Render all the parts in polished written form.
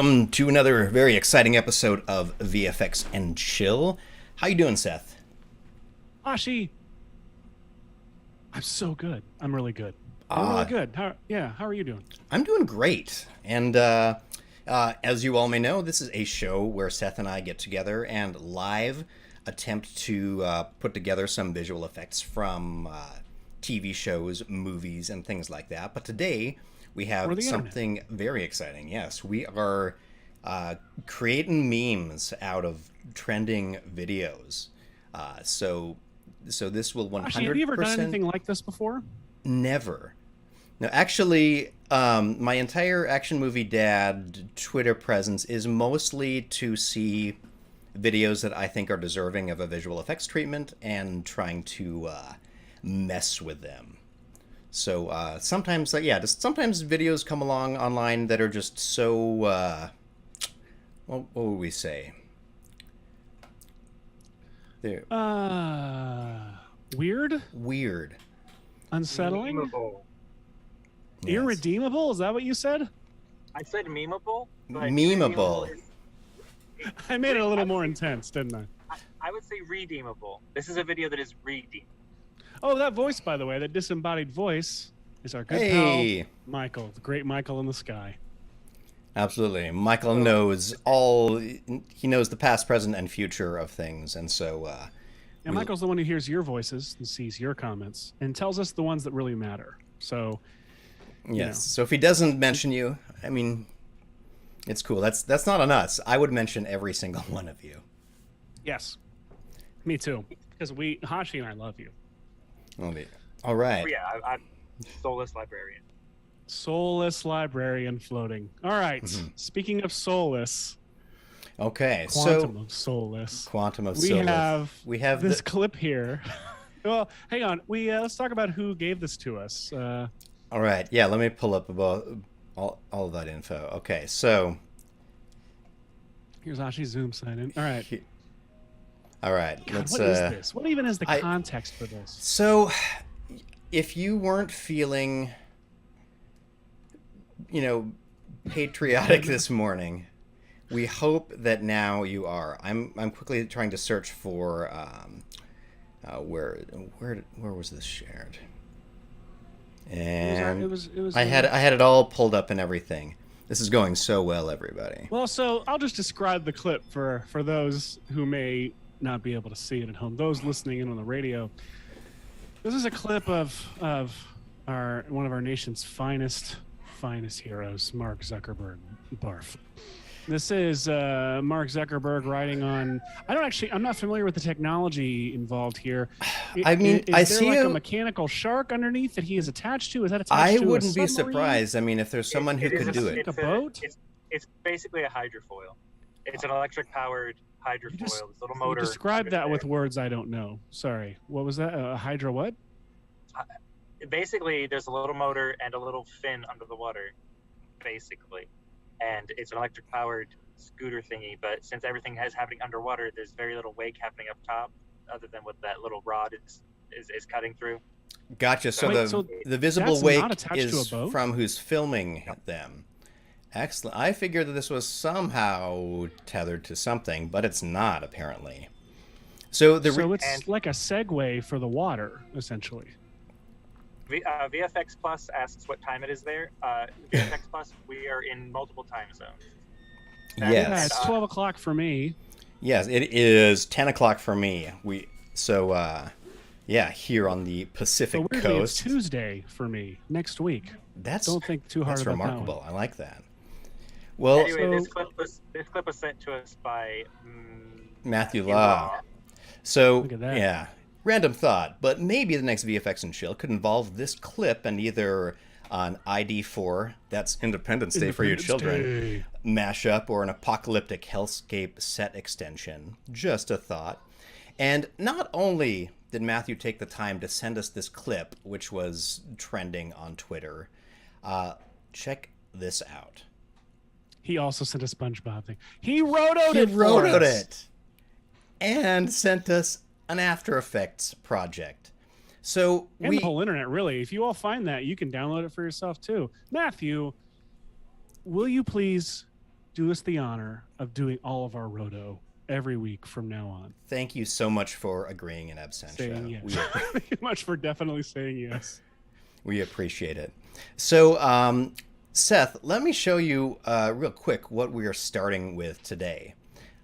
welcome to another very exciting episode of VFX and Chill. How you doing, Seth? Hashi, I'm so good. I'm really good. I'm really good. How are you doing? I'm doing great. And as you all may know, this is a show where Seth and I get together and live attempt to put together some visual effects from TV shows, movies, and things like that. But today we have something very exciting. Yes, we are creating memes out of trending videos. So this will 100%. Hashi, have you ever done anything like this before? Never. No, actually, my entire Action Movie Dad Twitter presence is mostly to see videos that I think are deserving of a visual effects treatment and trying to mess with them. So sometimes, sometimes videos come along online that are just so, what would we say? They're weird? Weird. Unsettling? Memeable. Yes. Irredeemable? Is that what you said? I said memeable. But Memeable. I made it a little more intense, didn't I? I would say redeemable. This is a video that is redeemable. Oh, that voice, by the way, that disembodied voice is our good Hey. pal, Michael, the great Michael in the sky. Absolutely. Michael knows all, he knows the past, present, and future of things. And so, And Michael's the one who hears your voices and sees your comments and tells us the ones that really matter. So, yes. So if he doesn't mention you, I mean, it's cool. That's not on us. I would mention every single one of you. yes, me too. Because Hashi and I love you. All right. Yeah, I'm soulless librarian. Soulless librarian floating. All right. Speaking of soulless, Okay. quantum of soulless. Quantum of We soulless. have this clip here. Well, hang on. Let's talk about who gave this to us. All right. Yeah. Let me pull up about all of that info. Okay. So. Here's Hashi's Zoom sign in. All right. All right. God, let's. what is this? What even is the context for this? So, if you weren't feeling, patriotic this morning, we hope that now you are. I'm quickly trying to search for where was this shared? And it was I had it all pulled up and everything. This is going so well, everybody. Well, so I'll just describe the clip for those who may not be able to see it at home. Those listening in on the radio. This is a clip of one of our nation's finest heroes, Mark Zuckerberg. Barf. This is Mark Zuckerberg riding on. I'm not familiar with the technology involved here. I mean, is there like a mechanical shark underneath that he is attached to? Is that attached to a wouldn't be submarine? surprised. I mean, if there's someone who could do it. A boat? It's basically a hydrofoil. It's an electric-powered hydrofoil. This little motor. Describe that with words I don't know. Sorry. What was that? A hydro what? Basically, there's a little motor and a little fin under the water, basically. And it's an electric-powered scooter thingy, but since everything is happening underwater, there's very little wake happening up top, other than what that little rod is cutting through. Gotcha. So the visible wake is from who's filming them. Excellent. I figured that this was somehow tethered to something, but it's not, apparently. So it's like a segue for the water, essentially. VFX Plus asks what time it is there. VFX Plus, we are in multiple time zones. Yes. Yeah, it's 12 o'clock for me. Yes, it is 10 o'clock for me. Here on the Pacific Coast. It's Tuesday for me next week. Don't think too hard that's about remarkable. that I like that. Well, anyway, this clip was sent to us by Matthew Law. So look at that. Yeah, random thought, but maybe the next VFX and Chill could involve this clip and either an ID4, that's Independence Day for your children, mashup, or an apocalyptic hellscape set extension. Just a thought. And not only did Matthew take the time to send us this clip, which was trending on Twitter, check this out. He also sent a SpongeBob thing. He rotoed it and sent us an After Effects project. So the whole internet, really. If you all find that, you can download it for yourself too. Matthew, will you please do us the honor of doing all of our roto every week from now on. Thank you so much for agreeing in Saying absentia. yes. Thank you much for definitely saying yes. We appreciate it. So, Seth, let me show you real quick what we are starting with today.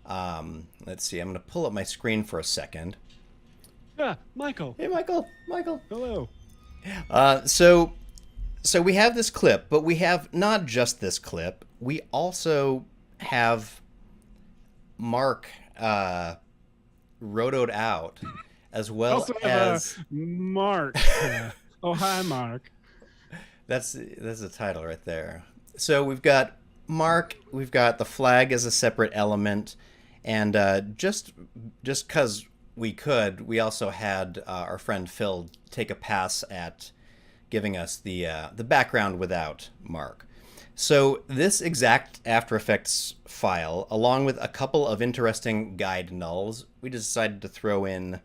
Let's see. I'm going to pull up my screen for a second. Yeah, Michael. Hey, Michael. Michael. Hello. So we have this clip, but we have not just this clip. We also have Mark rotoed out, as well Also as Mark. Oh, hi, Mark. that's the title right there. So we've got Mark. We've got the flag as a separate element, and just because we could, we also had our friend Phil take a pass at giving us the background without Mark. So this exact After Effects file, along with a couple of interesting guide nulls, we decided to throw in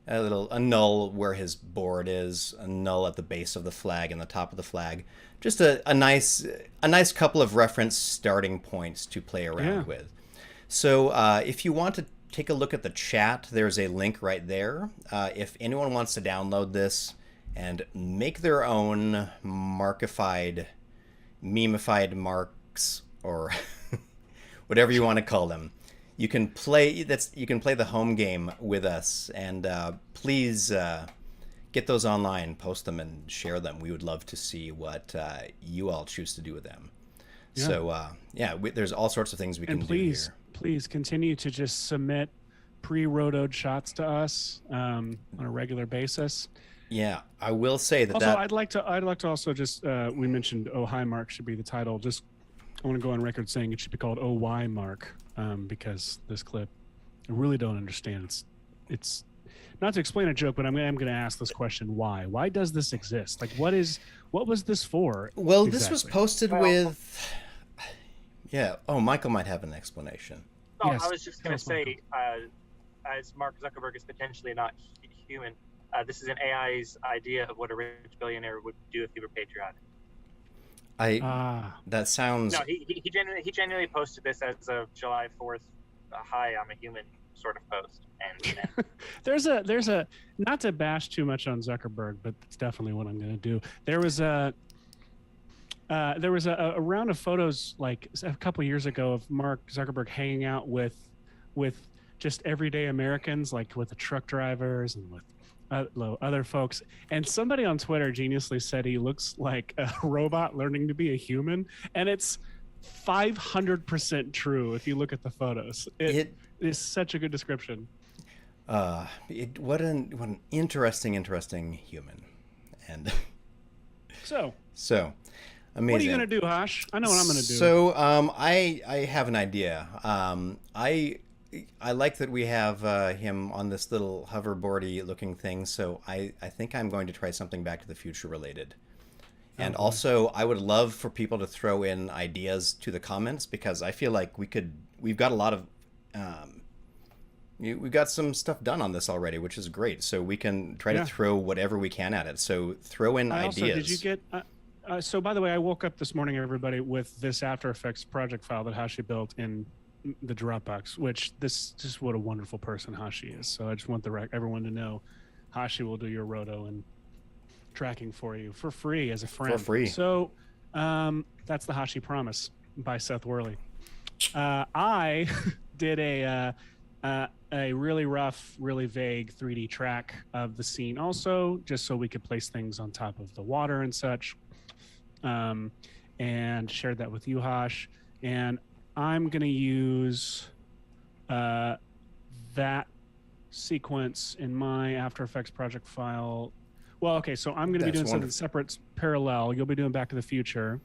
a null where his board is, a null at the base of the flag and the top of the flag. Just a nice couple of reference starting points to play around with. So if you want to take a look at the chat, there's a link right there. If anyone wants to download this and make their own Markified, memeified marks, or whatever you want to call them, you can play the home game with us, and please get those online, post them, and share them. We would love to see what you all choose to do with them. Yeah. So there's all sorts of things we can do here. Please continue to just submit pre-rotoed shots to us on a regular basis. Yeah, I will say that. Also, I'd like to also just we mentioned "Oh Hi Mark" should be the title. Just I want to go on record saying it should be called "Oh Why Mark" because this clip, I really don't understand. It's not to explain a joke, but I'm going to ask this question: Why? Why does this exist? Like, what was this for? Well, exactly? This was posted with. Yeah. Oh, Michael might have an explanation. Oh, Yes. I was just going to say, as Mark Zuckerberg is potentially not human, this is an AI's idea of what a rich billionaire would do if he were patriotic. That sounds. No, he genuinely posted this as a July 4th, "Hi, I'm a human" sort of post. And there's a not to bash too much on Zuckerberg, but it's definitely what I'm going to do. There was a round of photos like a couple years ago of Mark Zuckerberg hanging out with just everyday Americans, like with the truck drivers and with other folks. And somebody on Twitter geniusly said he looks like a robot learning to be a human, and it's 500% true if you look at the photos. It is such a good description. What an interesting human, and so amazing. What are you gonna do, Hash? I know what I'm gonna do. So I have an idea. I like that we have him on this little hoverboardy looking thing. So I think I'm going to try something Back to the Future related. And also, I would love for people to throw in ideas to the comments, because I feel like we've got a lot of, we've got some stuff done on this already, which is great. So we can try to throw whatever we can at it. So throw in ideas. Also, did you get, so by the way, I woke up this morning, everybody, with this After Effects project file that Hashi built in the Dropbox, which just what a wonderful person Hashi is. So I just want everyone to know Hashi will do your roto and tracking for you for free as a friend. For free. So that's the Hashi Promise by Seth Worley. I did a really rough, really vague 3D track of the scene also, just so we could place things on top of the water and such, and shared that with you, Hash. And I'm going to use that sequence in my After Effects project file. Well, okay, so I'm going to be doing something separate, parallel. You'll be doing Back to the Future.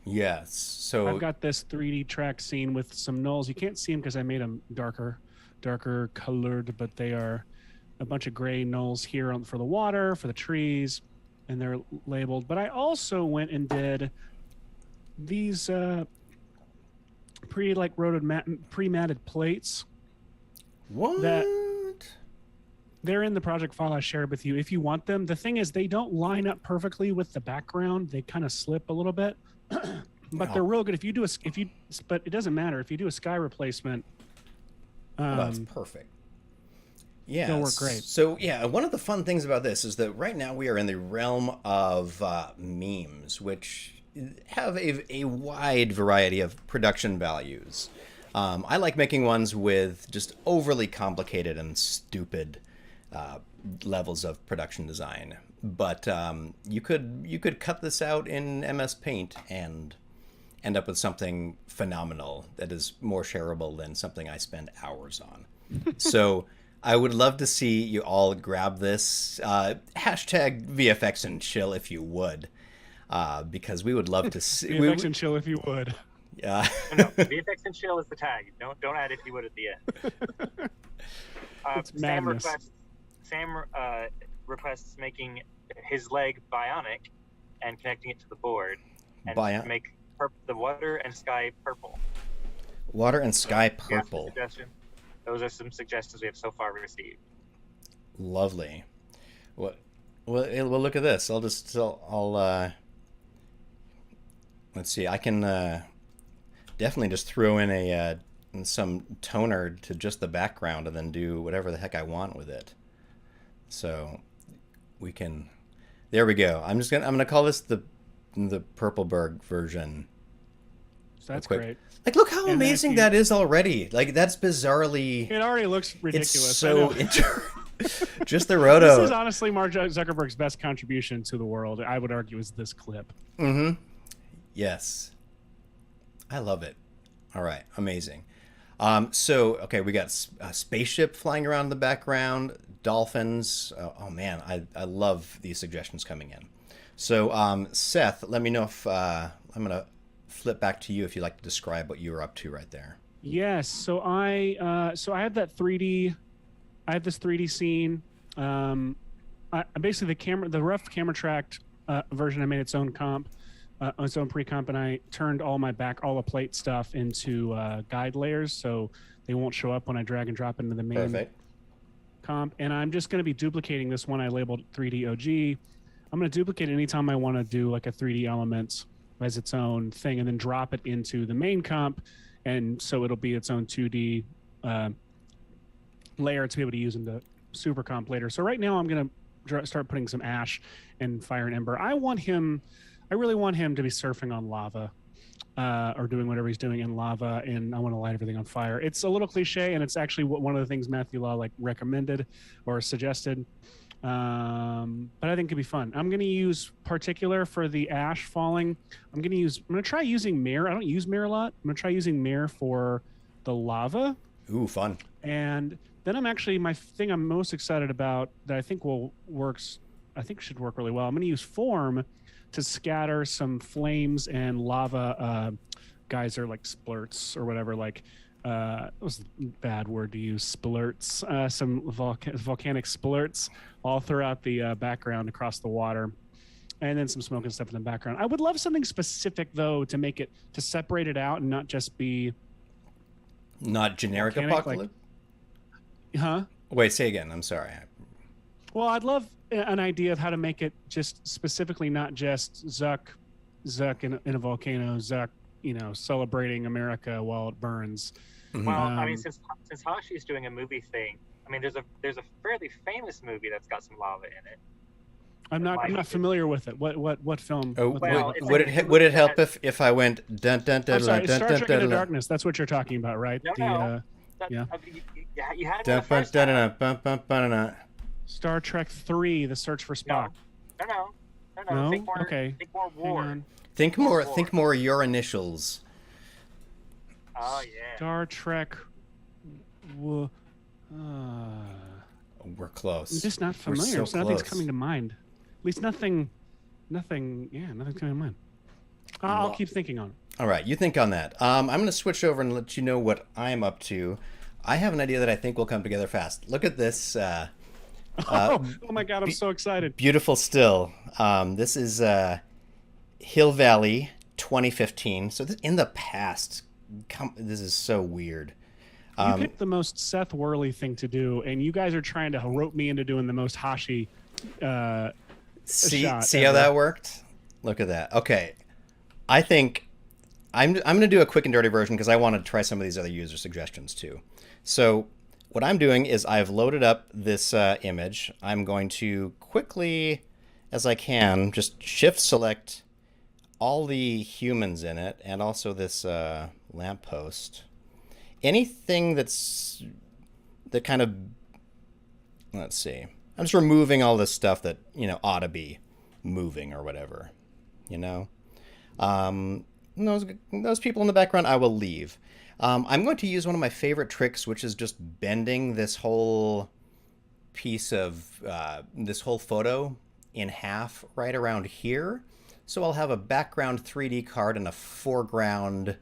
Yes. So I've got this 3D track scene with some nulls. You can't see them because I made them darker colored, but they are a bunch of gray nulls here for the water, for the trees, and they're labeled. But I also went and did these pre-matted plates. What? They're in the project file I shared with you if you want them. The thing is, they don't line up perfectly with the background. They kind of slip a little bit. but they're real good. If you do but it doesn't matter if you do a sky replacement. That's perfect. Yeah, they'll work great. So yeah, one of the fun things about this is that right now we are in the realm of memes, which have a wide variety of production values. I like making ones with just overly complicated and stupid levels of production design, but you could cut this out in MS Paint and end up with something phenomenal that is more shareable than something I spend hours on. So I would love to see you all grab this hashtag VFX and chill if you would, because we would love to see VFX and chill if you would. Yeah. No, VFX and chill is the tag. Don't add if you would at the end. Sam requests making his leg bionic and connecting it to the board and make the water and sky purple. Water and sky purple. Those are some suggestions we have so far received. Lovely. Well, look at this. I'll let's see. I can definitely just throw in some toner to just the background and then do whatever the heck I want with it. So we can. There we go. I'm gonna call this the Purpleberg version. That's great. Like, look how amazing that is already. Like, that's bizarrely. It already looks ridiculous. It's so just the roto. This is honestly Mark Zuckerberg's best contribution to the world. I would argue is this clip. Mm-hmm. Yes. I love it. All right, amazing. So okay, we got a spaceship flying around in the background, dolphins. Oh man, I love these suggestions coming in. So Seth, let me know if I'm gonna flip back to you if you'd like to describe what you were up to right there. Yes. So I had that 3D. I had this 3D scene. Basically the rough camera tracked version. I made its own comp, its own pre-comp, and I turned all the plate stuff into guide layers, so they won't show up when I drag and drop into the main comp. And I'm just going to be duplicating this one I labeled 3D OG. I'm going to duplicate it anytime I want to do like a 3D element as its own thing, and then drop it into the main comp, and so it'll be its own 2D layer to be able to use into Supercomp later. So right now I'm going to start putting some ash and fire and ember. I really want him to be surfing on lava, or doing whatever he's doing in lava, and I want to light everything on fire. It's a little cliche, and it's actually one of the things Matthew Law recommended or suggested. But I think it could be fun. I'm going to use particular for the ash falling. I'm going to try using mirror. I don't use mirror a lot. I'm going to try using mirror for the lava. Ooh, fun. And then my thing I'm most excited about that I think should work really well. I'm going to use form to scatter some flames and lava geyser like splurts or whatever, like it was a bad word to use, splurts, some volcanic splurts all throughout the background across the water, and then some smoke and stuff in the background. I would love something specific though to separate it out and not just be not generic apocalypse. Wait, say again. I'm sorry. Well, I'd love an idea of how to make it just specifically not just Zuck in a volcano, Zuck, celebrating America while it burns. Mm-hmm. Well, I mean, since Hashi's doing a movie thing, I mean, there's a fairly famous movie that's got some lava in it. I'm not familiar with it. What film? Oh, would it help if I went dun dun dun? I'm sorry, dun, Star dun, Trek dun, Into dun, Darkness. That's what you're talking about, right? No. Yeah. You had it the first time. Star Trek 3: The Search for Spock. No. Think more war. Think more your initials. Oh yeah. Star Trek. We're close. I'm just not familiar. So nothing's coming to mind. At least nothing. Nothing's coming to mind. I'll keep thinking on it. All right, you think on that. I'm going to switch over and let you know what I'm up to. I have an idea that I think will come together fast. Look at this. Oh my God, I'm so excited. Beautiful still. This is Hill Valley 2015. So this, in the past, this is so weird. You picked the most Seth Worley thing to do, and you guys are trying to rope me into doing the most Hashi see shot how that worked? Look at that. Okay. I think I'm going to do a quick and dirty version because I want to try some of these other user suggestions too. So what I'm doing is I've loaded up this image. I'm going to quickly, as I can, just shift select all the humans in it and also this lamppost. Anything that kind of, let's see. I'm just removing all this stuff that, you know, ought to be moving or whatever, you know. Those people in the background I will leave. I'm going to use one of my favorite tricks, which is just bending this whole piece of this whole photo in half right around here. So I'll have a background 3D card and a foreground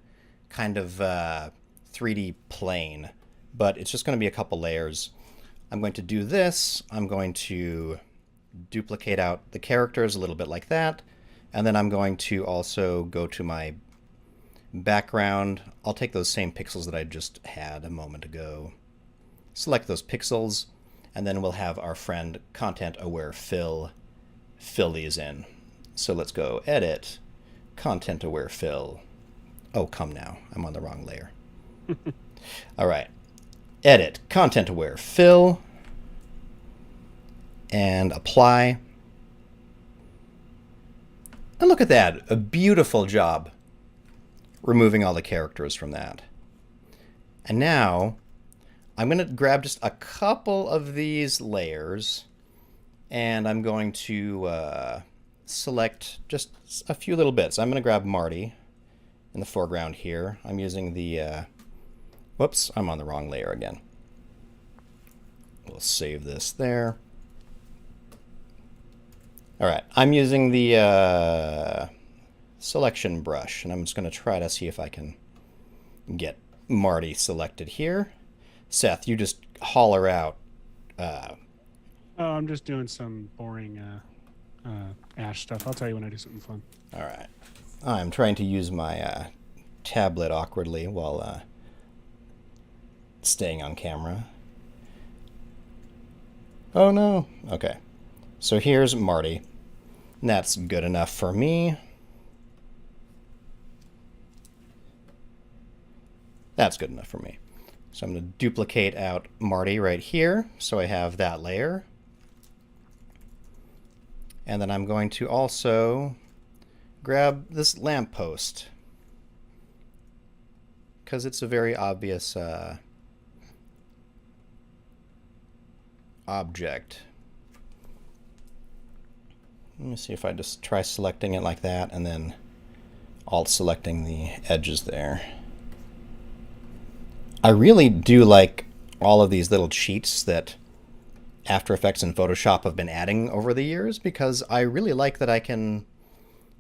kind of 3D plane, but it's just going to be a couple layers. I'm going to do this. I'm going to duplicate out the characters a little bit like that. And then I'm going to also go to my background. I'll take those same pixels that I just had a moment ago. Select those pixels, and then we'll have our friend Content Aware fill these in. So let's go Edit, Content Aware Fill. Oh, come now. I'm on the wrong layer. All right. Edit, Content Aware Fill, and Apply. And look at that. A beautiful job removing all the characters from that. And now I'm going to grab just a couple of these layers, and I'm going to select just a few little bits. I'm going to grab Marty in the foreground here. I'm using the, whoops, I'm on the wrong layer again. We'll save this there. All right, I'm using the selection brush, and I'm just going to try to see if I can get Marty selected here. Seth, you just holler out. Oh, I'm just doing some boring Ash stuff. I'll tell you when I do something fun. All right. I'm trying to use my tablet awkwardly while staying on camera. Oh, no. Okay. So here's Marty. And that's good enough for me. That's good enough for me. So I'm going to duplicate out Marty right here, so I have that layer. And then I'm going to also grab this lamppost, because it's a very obvious object. Let me see if I just try selecting it like that, and then alt selecting the edges there. I really do like all of these little cheats that After Effects and Photoshop have been adding over the years, because I really like that I can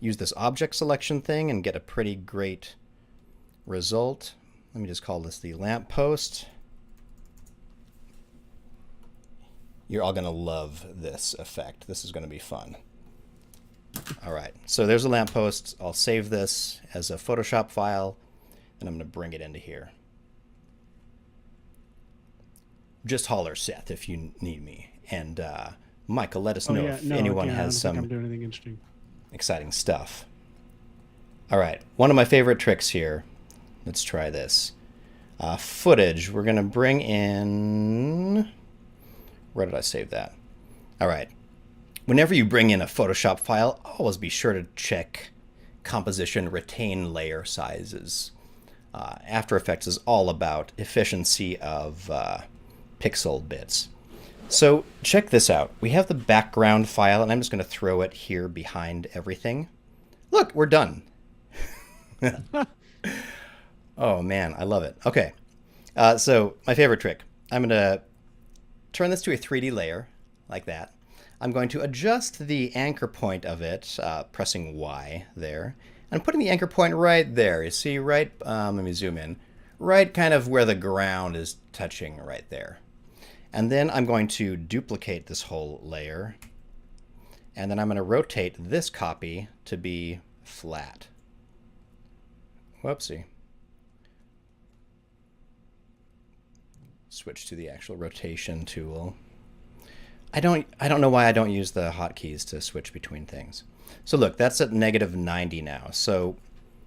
use this object selection thing and get a pretty great result. Let me just call this the lamppost. You're all going to love this effect. This is going to be fun. All right, so there's a lamppost. I'll save this as a Photoshop file, and I'm going to bring it into here. Just holler, Seth, if you need me. And Michael, let us know if anyone has some I'm doing anything interesting. Exciting stuff. All right, one of my favorite tricks here. Let's try this. Footage. We're going to bring in... Where did I save that? All right. Whenever you bring in a Photoshop file, always be sure to check composition retain layer sizes. After Effects is all about efficiency of pixel bits. So check this out. We have the background file, and I'm just going to throw it here behind everything. Look, we're done. Oh, man, I love it. Okay, so my favorite trick. I'm going to turn this to a 3D layer, like that. I'm going to adjust the anchor point of it, pressing Y there, and putting the anchor point right there. You see, right, let me zoom in, right kind of where the ground is touching right there. And then I'm going to duplicate this whole layer, and then I'm going to rotate this copy to be flat. Whoopsie. Switch to the actual rotation tool. I don't know why I don't use the hotkeys to switch between things. So look, that's at -90 now. So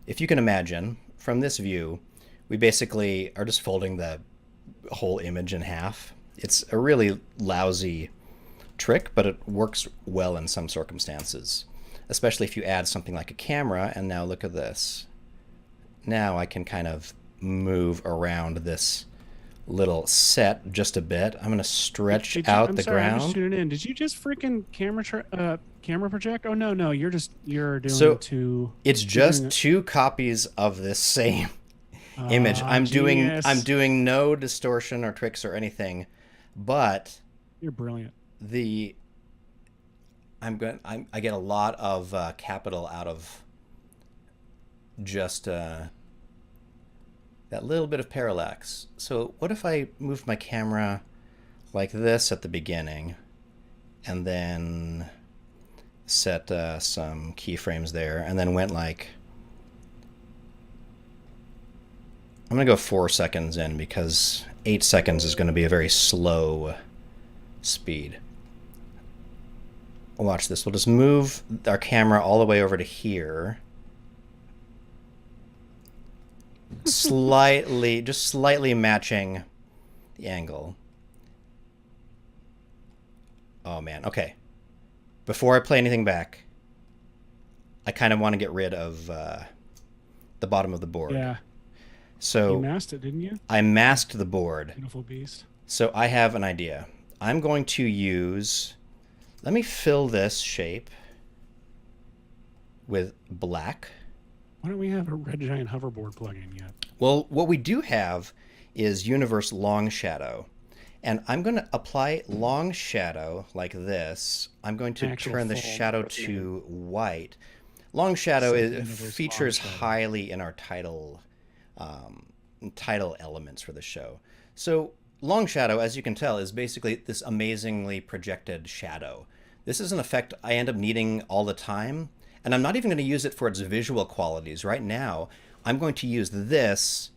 if you can imagine, from this view, we basically are just folding the whole image in half. It's a really lousy trick, but it works well in some circumstances, especially if you add something like a camera. And now look at this. Now I can kind of move around this little set just a bit. I'm going to stretch out the ground. I'm just tuning in. Did you just freaking camera project? Oh no, you're doing so it's just two copies of this same image. I'm doing no distortion or tricks or anything, but you're brilliant. I get a lot of capital out of just that little bit of parallax. So what if I moved my camera like this at the beginning and then set some keyframes there and then went like, I'm going to go 4 seconds in because 8 seconds is going to be a very slow speed. Watch this. We'll just move our camera all the way over to here. Slightly matching the angle. Oh man, okay. Before I play anything back, I kind of want to get rid of the bottom of the board. Yeah. So you masked it, didn't you? I masked the board. Beautiful beast. So I have an idea. I'm going to use, let me fill this shape with black. Why don't we have a red giant hoverboard plugin yet? Well, what we do have is universe long shadow. And I'm going to apply long shadow like this. I'm going to turn the shadow to white. Long shadow features highly in our title elements for the show. So long shadow, as you can tell, is basically this amazingly projected shadow. This is an effect I end up needing all the time. And I'm not even going to use it for its visual qualities. Right now, I'm going to use this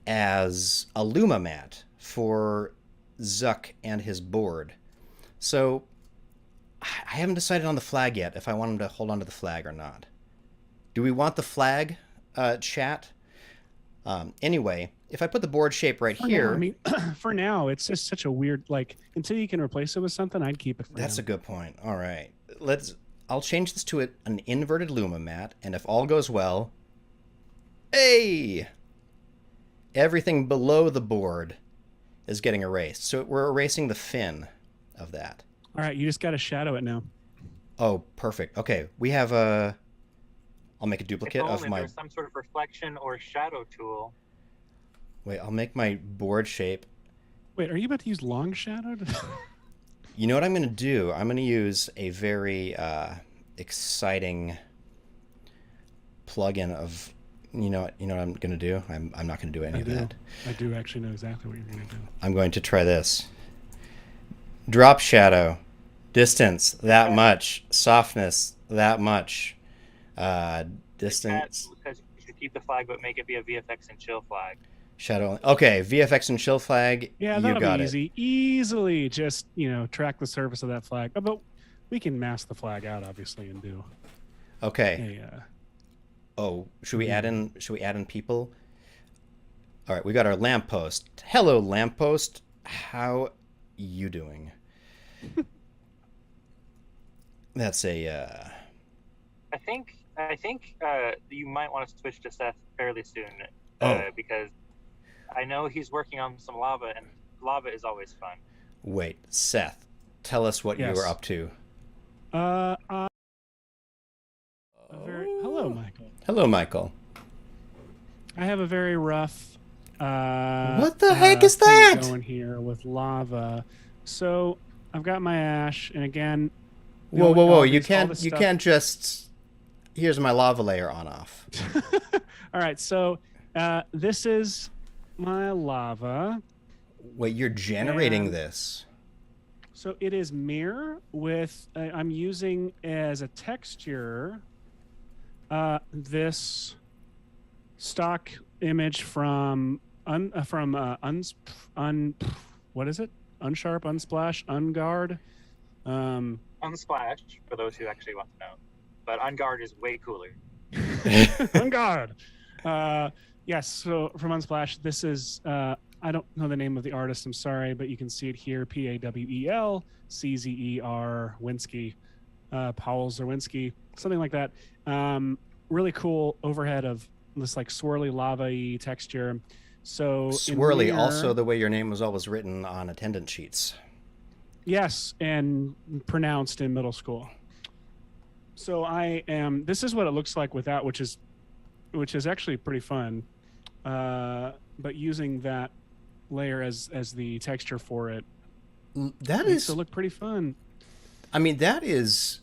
as a Luma mat for Zuck and his board. So I haven't decided on the flag yet, if I want him to hold on to the flag or not. Do we want the flag, chat? Anyway, if I put the board shape right here... Now, I mean, for now, it's just such a weird, like, until you can replace it with something, I'd keep it for That's now. a good point. All right. I'll change this to an inverted Luma mat, and if all goes well, hey! Everything below the board is getting erased. So we're erasing the fin of that. All right, you just got to shadow it now. Oh, perfect. Okay, we have a... I'll make a duplicate of my... There's some sort of reflection or shadow tool. Wait, I'll make my board shape. Wait, are you about to use long shadow? You know what I'm going to do? I'm going to use a very exciting plugin of... You know what I'm going to do? I'm not going to do any of that. I do actually know exactly what you're going to do. I'm going to try this. Drop shadow. Distance, that much. Softness, that much. Distance. Because you should keep the flag, but make it be a VFX and chill flag. Shadow. Okay, VFX and chill flag. Yeah, that'll be easy. Easily just, track the surface of that flag. Oh, but we can mask the flag out, obviously, and do. Okay. Should we add in people? All right, we got our lamppost. Hello, lamppost. How you doing? That's a. I think you might want to switch to Seth fairly soon. Because I know he's working on some lava, and lava is always fun. Wait, Seth, tell us what you were up to. Hello, Michael. Hello, Michael. I have a very rough. What the heck is that? Going here with lava. So I've got my ash, and again. Whoa! You can't just. Here's my lava layer on off. All right, so this is my lava. Wait, you're generating this? So it is mirror with. I'm using as a texture. This stock image from what is it? Unsharp, Unsplash, Unguard. Unsplash, for those who actually want to know. But Unguard is way cooler. Unguard. Yes, so from Unsplash, this is, I don't know the name of the artist, I'm sorry, but you can see it here, Pawel Czer Winsky, Powell Zerwinski, something like that. Really cool overhead of this like swirly lava-y texture. So Swirly, Mirror, also the way your name was always written on attendance sheets. yes, and pronounced in middle school. So this is what it looks like without, which is actually pretty fun. But using that layer as the texture for it, That makes is, it look pretty fun. I mean, that is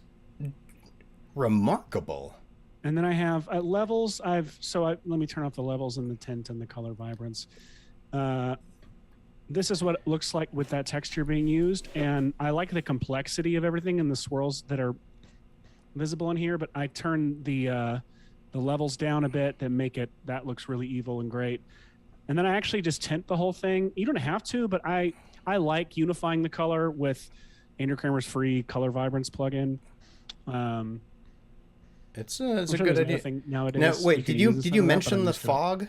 remarkable. And then I have levels. Let me turn off the levels and the tint and the color vibrance. This is what it looks like with that texture being used, and I like the complexity of everything and the swirls that are visible in here. But I turn the levels down a bit that looks really evil and great. And then I actually just tint the whole thing. You don't have to, but I like unifying the color with Andrew Kramer's free color vibrance plugin. It's a sure good there's idea. nothing nowadays Now, you wait, can did use you instead of that, but mention I'm the used to it. fog?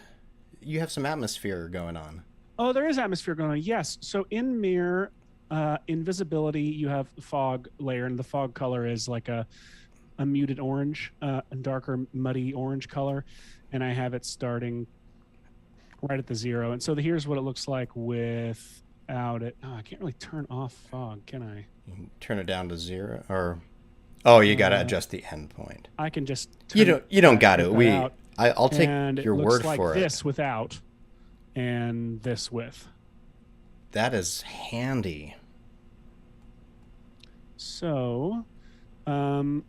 You have some atmosphere going on. Oh, there is atmosphere going on. Yes. So in Mirror, invisibility, you have the fog layer, and the fog color is like a muted orange, a darker, muddy orange color. And I have it starting right at the 0. And so here's what it looks like without it. Oh, I can't really turn off fog, can I? You can turn it down to 0, or you got to adjust the endpoint. I can just You don't got to. out, I'll take and your it word looks like for it. this without and this with. That is handy. So, I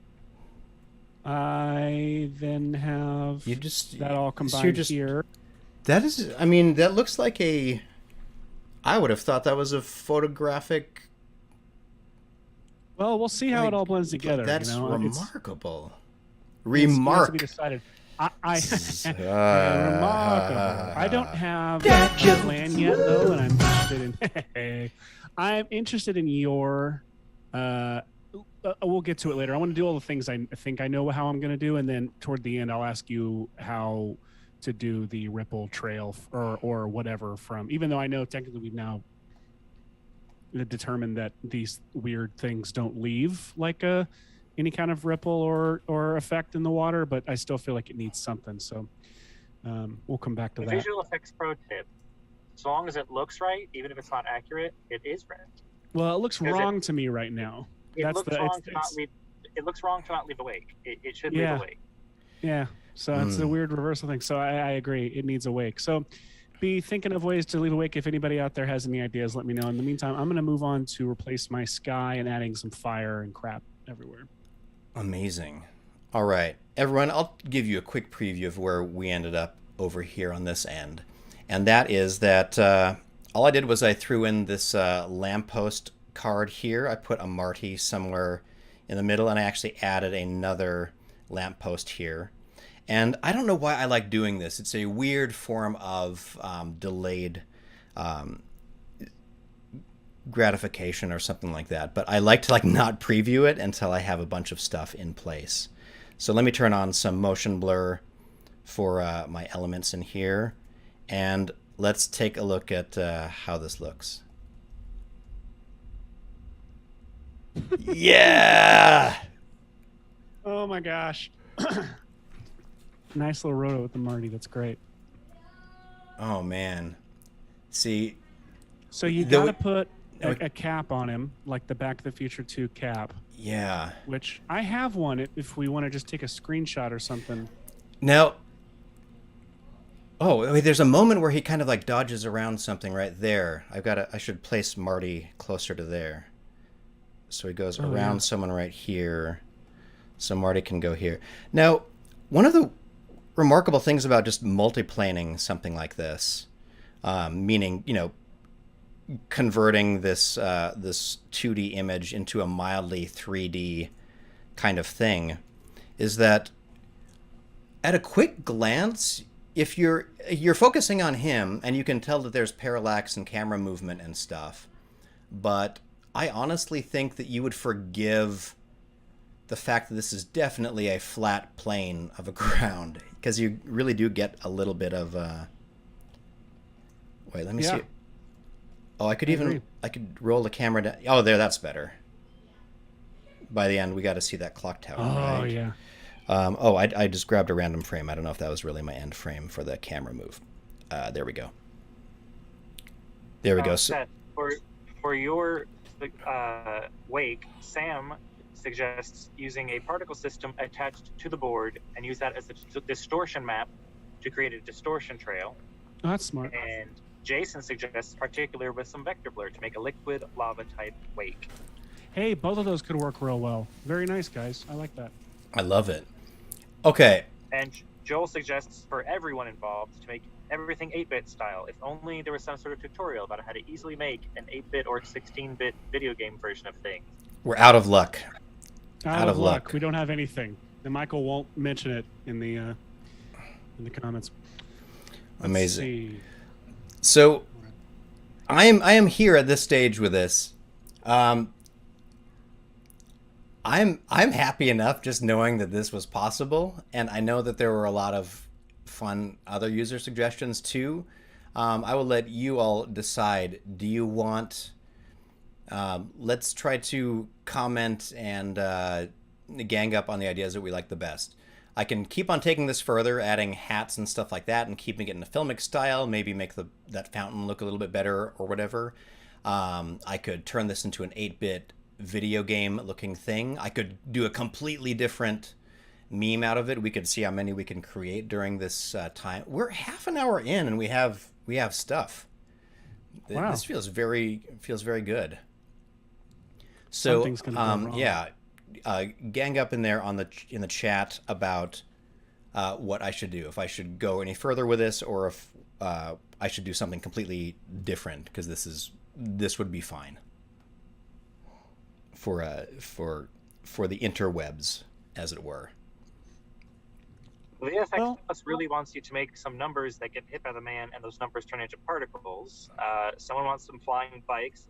then have that all combined here. That is, I mean, that looks like I would have thought that was a photographic. Well, we'll see how it all blends together. That's remarkable. It's to be decided. Remarkable. I don't have a plan yet, though, and I'm interested in your. We'll get to it later. I want to do all the things I think I know how I'm going to do, and then toward the end, I'll ask you how to do the ripple trail or whatever from. Even though I know technically we've now determined that these weird things don't leave like any kind of ripple or effect in the water, but I still feel like it needs something. So we'll come back to that. Visual effects pro tip: as long as it looks right, even if it's not accurate, it is red. Well, it looks wrong to me right now. It looks wrong to not leave awake. It should leave awake. Yeah. So it's a weird reversal thing. So I agree. It needs awake. So be thinking of ways to leave awake. If anybody out there has any ideas, let me know. In the meantime, I'm going to move on to replace my sky and adding some fire and crap everywhere. Amazing. All right, everyone, I'll give you a quick preview of where we ended up over here on this end. And that is that all I did was I threw in this lamppost card here. I put a Marty somewhere in the middle, and I actually added another lamppost here. And I don't know why I like doing this. It's a weird form of delayed gratification or something like that. But I like to not preview it until I have a bunch of stuff in place. So let me turn on some motion blur for my elements in here. And let's take a look at how this looks. Yeah! Oh my gosh. Nice little roto with the Marty. That's great. Oh man. See. So you gotta put a cap on him, like the Back to the Future 2 cap. Yeah. Which I have one if we want to just take a screenshot or something. Now. Oh, wait, there's a moment where he kind of dodges around something right there. I should place Marty closer to there. So he goes around someone right here. So Marty can go here. Now, one of the remarkable things about just multiplaning something like this, meaning, converting this 2D image into a mildly 3D kind of thing, is that at a quick glance, if you're focusing on him, and you can tell that there's parallax and camera movement and stuff, but I honestly think that you would forgive the fact that this is definitely a flat plane of a ground, because you really do get a little bit of wait, let me see. Oh, I could roll the camera down. Oh, there, that's better. By the end, we got to see that clock tower. Oh, right? yeah. I just grabbed a random frame. I don't know if that was really my end frame for the camera move. There we go. There we go. Seth, for your wake, Sam suggests using a particle system attached to the board and use that as a distortion map to create a distortion trail. Oh, that's smart. And Jason suggests particular with some vector blur to make a liquid lava type wake. Hey, both of those could work real well. Very nice, guys. I like that. I love it. Okay. And Joel suggests for everyone involved to make everything 8-bit style. If only there was some sort of tutorial about how to easily make an 8-bit or 16-bit video game version of things. We're out of luck. Out of luck. We don't have anything. And Michael won't mention it in the comments. Amazing. See. So, I am here at this stage with this. I'm happy enough just knowing that this was possible, and I know that there were a lot of fun other user suggestions too. I will let you all decide. Do you want? Let's try to comment and gang up on the ideas that we like the best. I can keep on taking this further, adding hats and stuff like that, and keeping it in a filmic style. Maybe make that fountain look a little bit better or whatever. I could turn this into an 8-bit video game looking thing. I could do a completely different meme out of it. We could see how many we can create during this time. We're half an hour in, and we have stuff. Wow. This feels very good. So Something's gonna go wrong. yeah. Gang up in there in the chat about what I should do, if I should go any further with this, or if I should do something completely different, because this would be fine for the interwebs, as it were. The VFX Plus really wants you to make some numbers that get hit by the man, and those numbers turn into particles. Someone wants some flying bikes.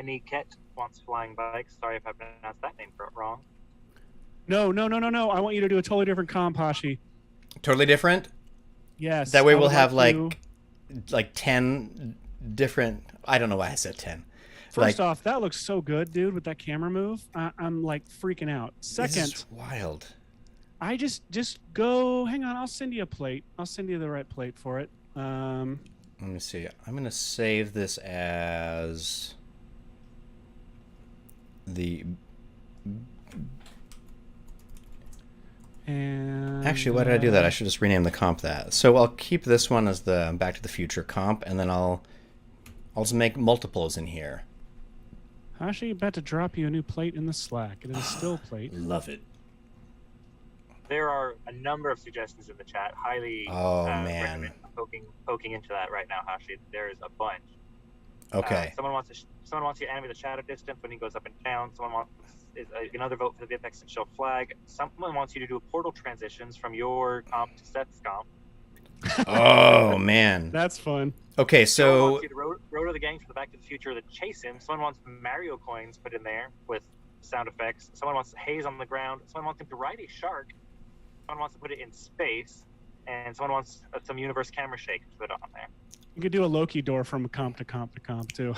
Aniket wants flying bikes. Sorry if I pronounced that name wrong. No. I want you to do a totally different comp, Hashi. Totally different? Yes. That way I we'll would have to- like 10 different... I don't know why I said 10. First off, that looks so good, dude, with that camera move. I'm like freaking out. Second, this is wild. I just go. Hang on, I'll send you a plate. I'll send you the right plate for it. Let me see. I'm gonna save this as the. And Actually, why did I do that? I should just rename the comp that. So I'll keep this one as the Back to the Future comp, and then I'll just make multiples in here. Hashi, about to drop you a new plate in the Slack. It is a still plate. Love it. There are a number of suggestions in the chat. Highly man. recommend poking into that right now, Hashi. There is a bunch. Okay. Someone wants you to animate the shadow distance when he goes up and down. Someone wants another vote for the VFX and show flag. Someone wants you to do portal transitions from your comp to Seth's comp. Oh man, That's fun. Okay, Someone so wants you to rotor the gang for the Back to the Future to chase him. Someone wants Mario coins put in there with sound effects. Someone wants haze on the ground. Someone wants him to ride a shark. Someone wants to put it in space, and someone wants some universe camera shake to put on there. You could do a Loki door from comp to comp to comp too.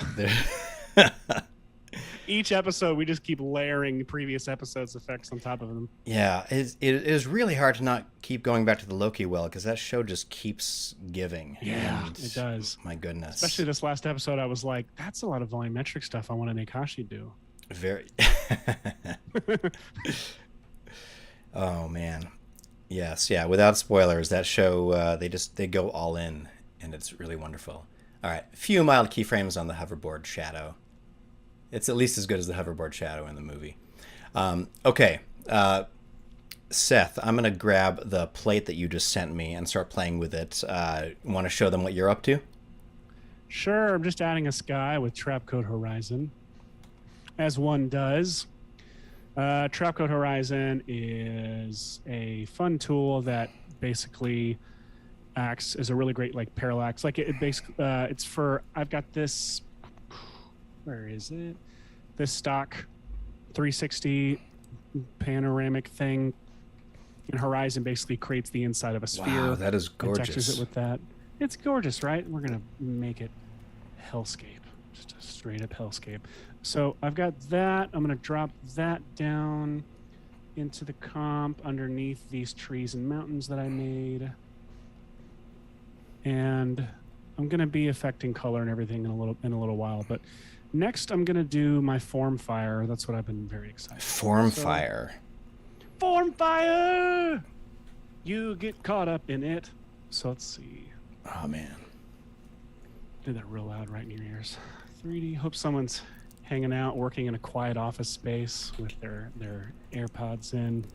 Each episode, we just keep layering previous episodes' effects on top of them. yeah, it is really hard to not keep going back to the Loki well, because that show just keeps giving. Yeah, And it does. My goodness. Especially this last episode, I was like, "That's a lot of volumetric stuff. I want to make Hashi do." Very. Oh man. Yes, yeah. Without spoilers, that show they go all in, and it's really wonderful. All right, a few mild keyframes on the hoverboard shadow. It's at least as good as the hoverboard shadow in the movie. Okay, Seth, I'm gonna grab the plate that you just sent me and start playing with it. Want to show them what you're up to? Sure, I'm just adding a sky with Trapcode Horizon, as one does. Trapcode Horizon is a fun tool that basically acts as a really great parallax. It basically it's for I've got this. Where is it? This stock 360 panoramic thing. And Horizon basically creates the inside of a sphere. Wow, that is and textures gorgeous. it with that. It's gorgeous, right? We're gonna make it hellscape, just a straight up hellscape. So I've got that. I'm gonna drop that down into the comp underneath these trees and mountains that I made. And I'm gonna be affecting color and everything in a little while. But next I'm gonna do my form fire. That's what I've been very excited. Form fire. Form fire! You get caught up in it. So let's see. Oh man. Do that real loud right in your ears. 3D. Hope someone's hanging out, working in a quiet office space with their AirPods in.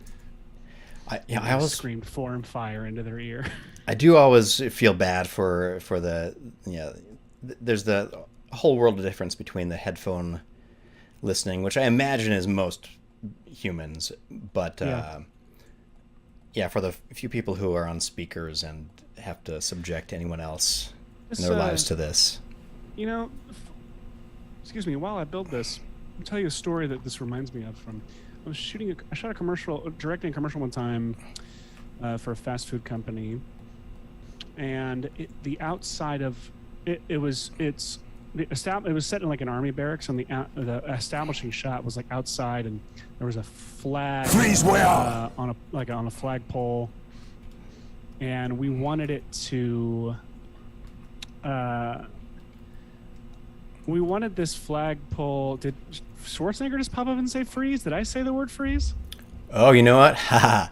I always screamed form fire into their ear. I do always feel bad for the there's the whole world of difference between the headphone listening, which I imagine is most humans, but for the few people who are on speakers and have to subject anyone else in their lives to this. You know, excuse me, while I build this, I'll tell you a story that this reminds me of from. I shot a commercial, directing a commercial one time for a fast food company, and the outside of it was set in like an army barracks, and the establishing shot was like outside, and there was a flag on a flagpole, and we wanted it to. We wanted this flagpole. Did Schwarzenegger just pop up and say freeze? Did I say the word freeze? Oh, you know what? Haha.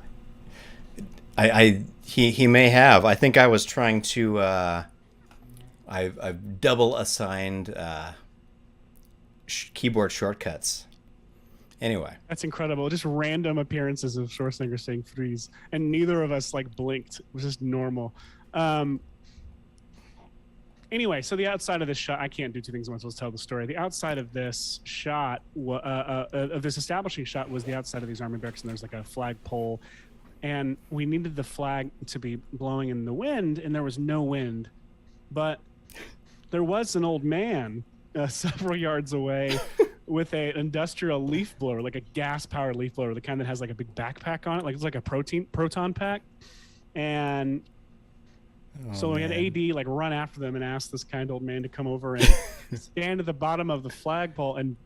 He may have. I think I was trying to. I've double assigned keyboard shortcuts. Anyway, that's incredible. Just random appearances of Schwarzenegger saying freeze, and neither of us like blinked. It was just normal. Anyway, so the outside of this shot, I can't do two things at once. Let's tell the story. The outside of this shot, of this establishing shot, was the outside of these army barracks, and there's like a flagpole, and we needed the flag to be blowing in the wind, and there was no wind, but there was an old man several yards away with an industrial leaf blower, like a gas-powered leaf blower, the kind that has like a big backpack on it, like it's like a proton pack, and. So we had AD like run after them and ask this kind old man to come over and stand at the bottom of the flagpole and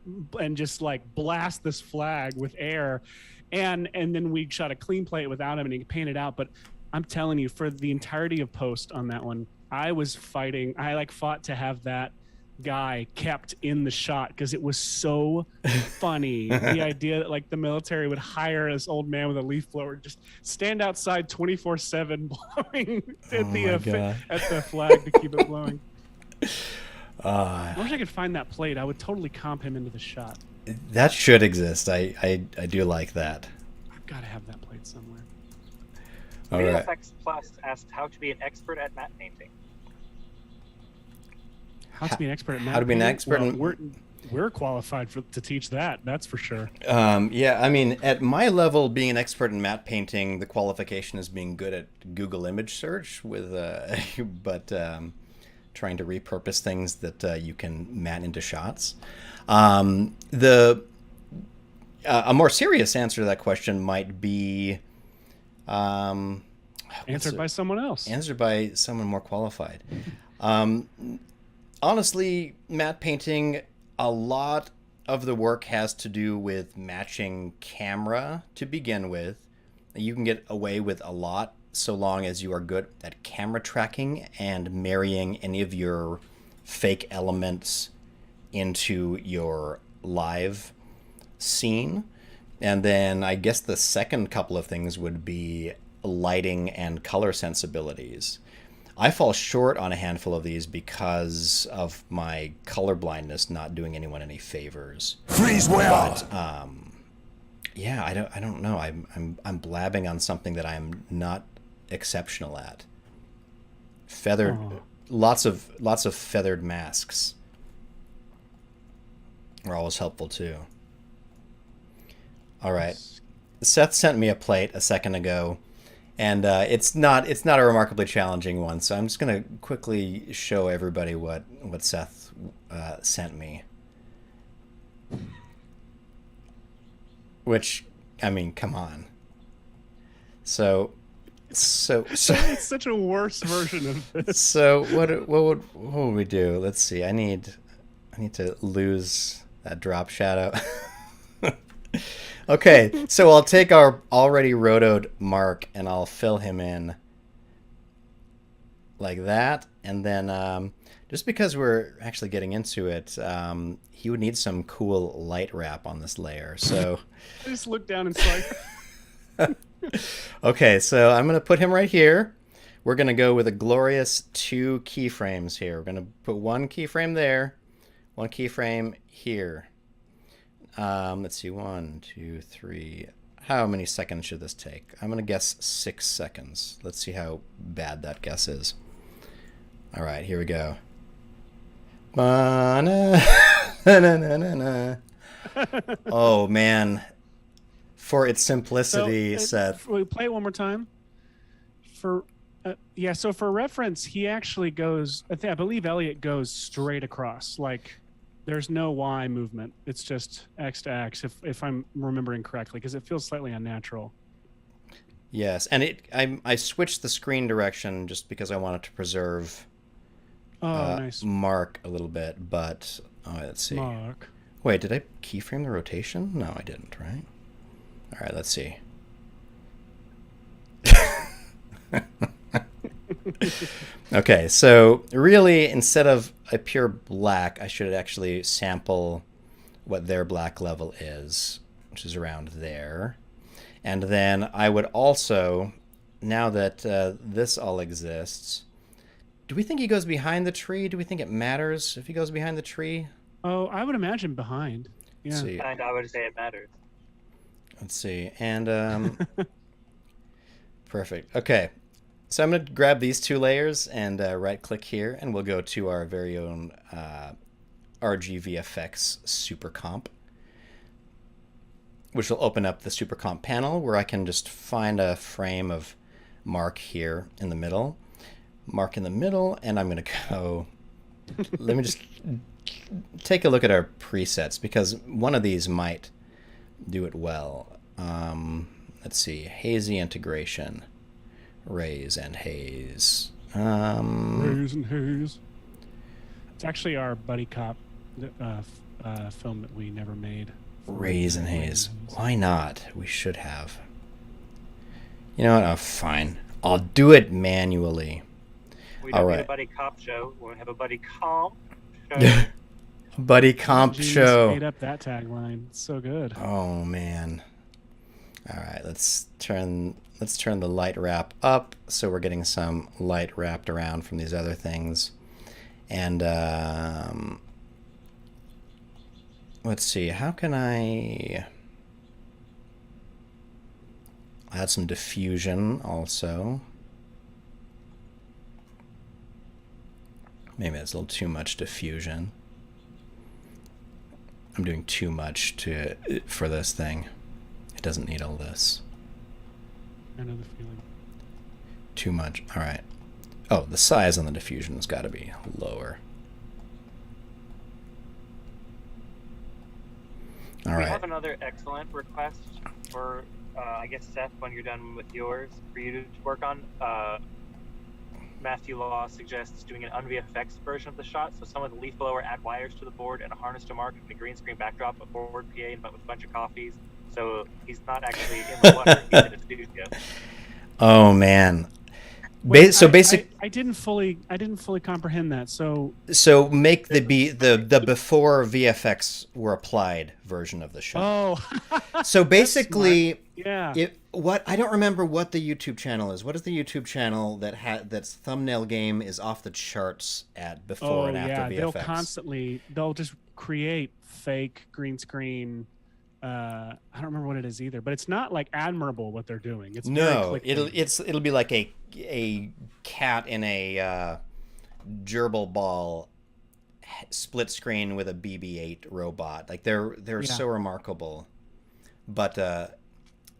just like blast this flag with air, and then we shot a clean plate without him and he painted out. But I'm telling you, for the entirety of post on that one, I was fighting. I fought to have that guy kept in the shot because it was so funny. The idea that like the military would hire this old man with a leaf blower just stand outside 24/7 blowing at the flag to keep it blowing. I wish I could find that plate. I would totally comp him into the shot. That should exist. I do like that. I've got to have that plate somewhere. All right. VFX Plus asked how to be an expert at matte painting. How to be an expert at matte How to be an painting? expert Well, we're qualified to teach that. That's for sure. Yeah, I mean, at my level, being an expert in matte painting, the qualification is being good at Google image search with, but trying to repurpose things that you can matte into shots. A more serious answer to that question might be answered by someone else. Answered by someone more qualified. Honestly, matte painting, a lot of the work has to do with matching camera to begin with. You can get away with a lot so long as you are good at camera tracking and marrying any of your fake elements into your live scene. And then I guess the second couple of things would be lighting and color sensibilities. I fall short on a handful of these because of my color blindness not doing anyone any favors. Freeze well. But yeah, I don't know. I'm blabbing on something that I'm not exceptional at. Feathered, lots of feathered masks are always helpful too. All right, Seth sent me a plate a second ago. And it's not a remarkably challenging one, so I'm just gonna quickly show everybody what Seth sent me. Which I mean, come on. So It's such a worse version of this. so what would we do? Let's see. I need to lose that drop shadow. Okay, so I'll take our already rotoed Mark and I'll fill him in like that, and then just because we're actually getting into it, he would need some cool light wrap on this layer. So I just looked down and saw. okay, so I'm gonna put him right here. We're gonna go with a glorious 2 keyframes here. We're gonna put 1 keyframe there, 1 keyframe here. Let's see, 1, 2, 3. How many seconds should this take? I'm gonna guess 6 seconds. Let's see how bad that guess is. All right, here we go. Oh man, for its simplicity, Seth. We play it one more time. So for reference, he actually goes. I believe Elliot goes straight across. Like, there's no Y movement. It's just X to X, if I'm remembering correctly, because it feels slightly unnatural. Yes, and I switched the screen direction just because I wanted to preserve nice. Mark a little bit, but let's see. Mark. Wait, did I keyframe the rotation? No, I didn't, right? All right, let's see. Okay, so really, instead of a pure black, I should actually sample what their black level is, which is around there. And then I would also, now that this all exists, do we think he goes behind the tree? Do we think it matters if he goes behind the tree? Oh, I would imagine behind. Yeah. Let's see. And I would say it matters. Let's see. And perfect. Okay. So I'm going to grab these 2 layers and right-click here, and we'll go to our very own RGVFX Supercomp, which will open up the Supercomp panel where I can just find a frame of Mark here in the middle. Mark in the middle, and I'm going to go... Let me just take a look at our presets, because one of these might do it well. Let's see. Hazy integration. Raise and haze. Raise and haze. It's actually our buddy cop film that we never made. Raise and haze. Why not? We should have. You know what? Oh, fine. I'll do it manually. We don't need a buddy cop show. We'll have a buddy comp show. Buddy comp show. Made up that tagline. It's so good. Oh man. All right, let's turn the light wrap up so we're getting some light wrapped around from these other things. And let's see, how can I add some diffusion also? Maybe that's a little too much diffusion. I'm doing too much for this thing. It doesn't need all this. I know the feeling. Too much. All right. Oh, the size on the diffusion has got to be lower. All right. We have another excellent request for, I guess, Seth, when you're done with yours, for you to work on. Matthew Law suggests doing an un-VFX version of the shot, so some of the leaf blower add wires to the board and a harness to Mark and a green screen backdrop, a forward PA, but with a bunch of coffees. So he's not actually in the water; he's in a studio. Oh man! I didn't fully comprehend that. So make the before VFX were applied version of the shot. Oh, so basically, yeah. I don't remember what the YouTube channel is. What is the YouTube channel that's thumbnail game is off the charts at before and after VFX? They'll just create fake green screen. I don't remember what it is either, but it's not like admirable what they're doing. It's it'll be like a cat in a gerbil ball split screen with a BB-8 robot. Like they're so remarkable. But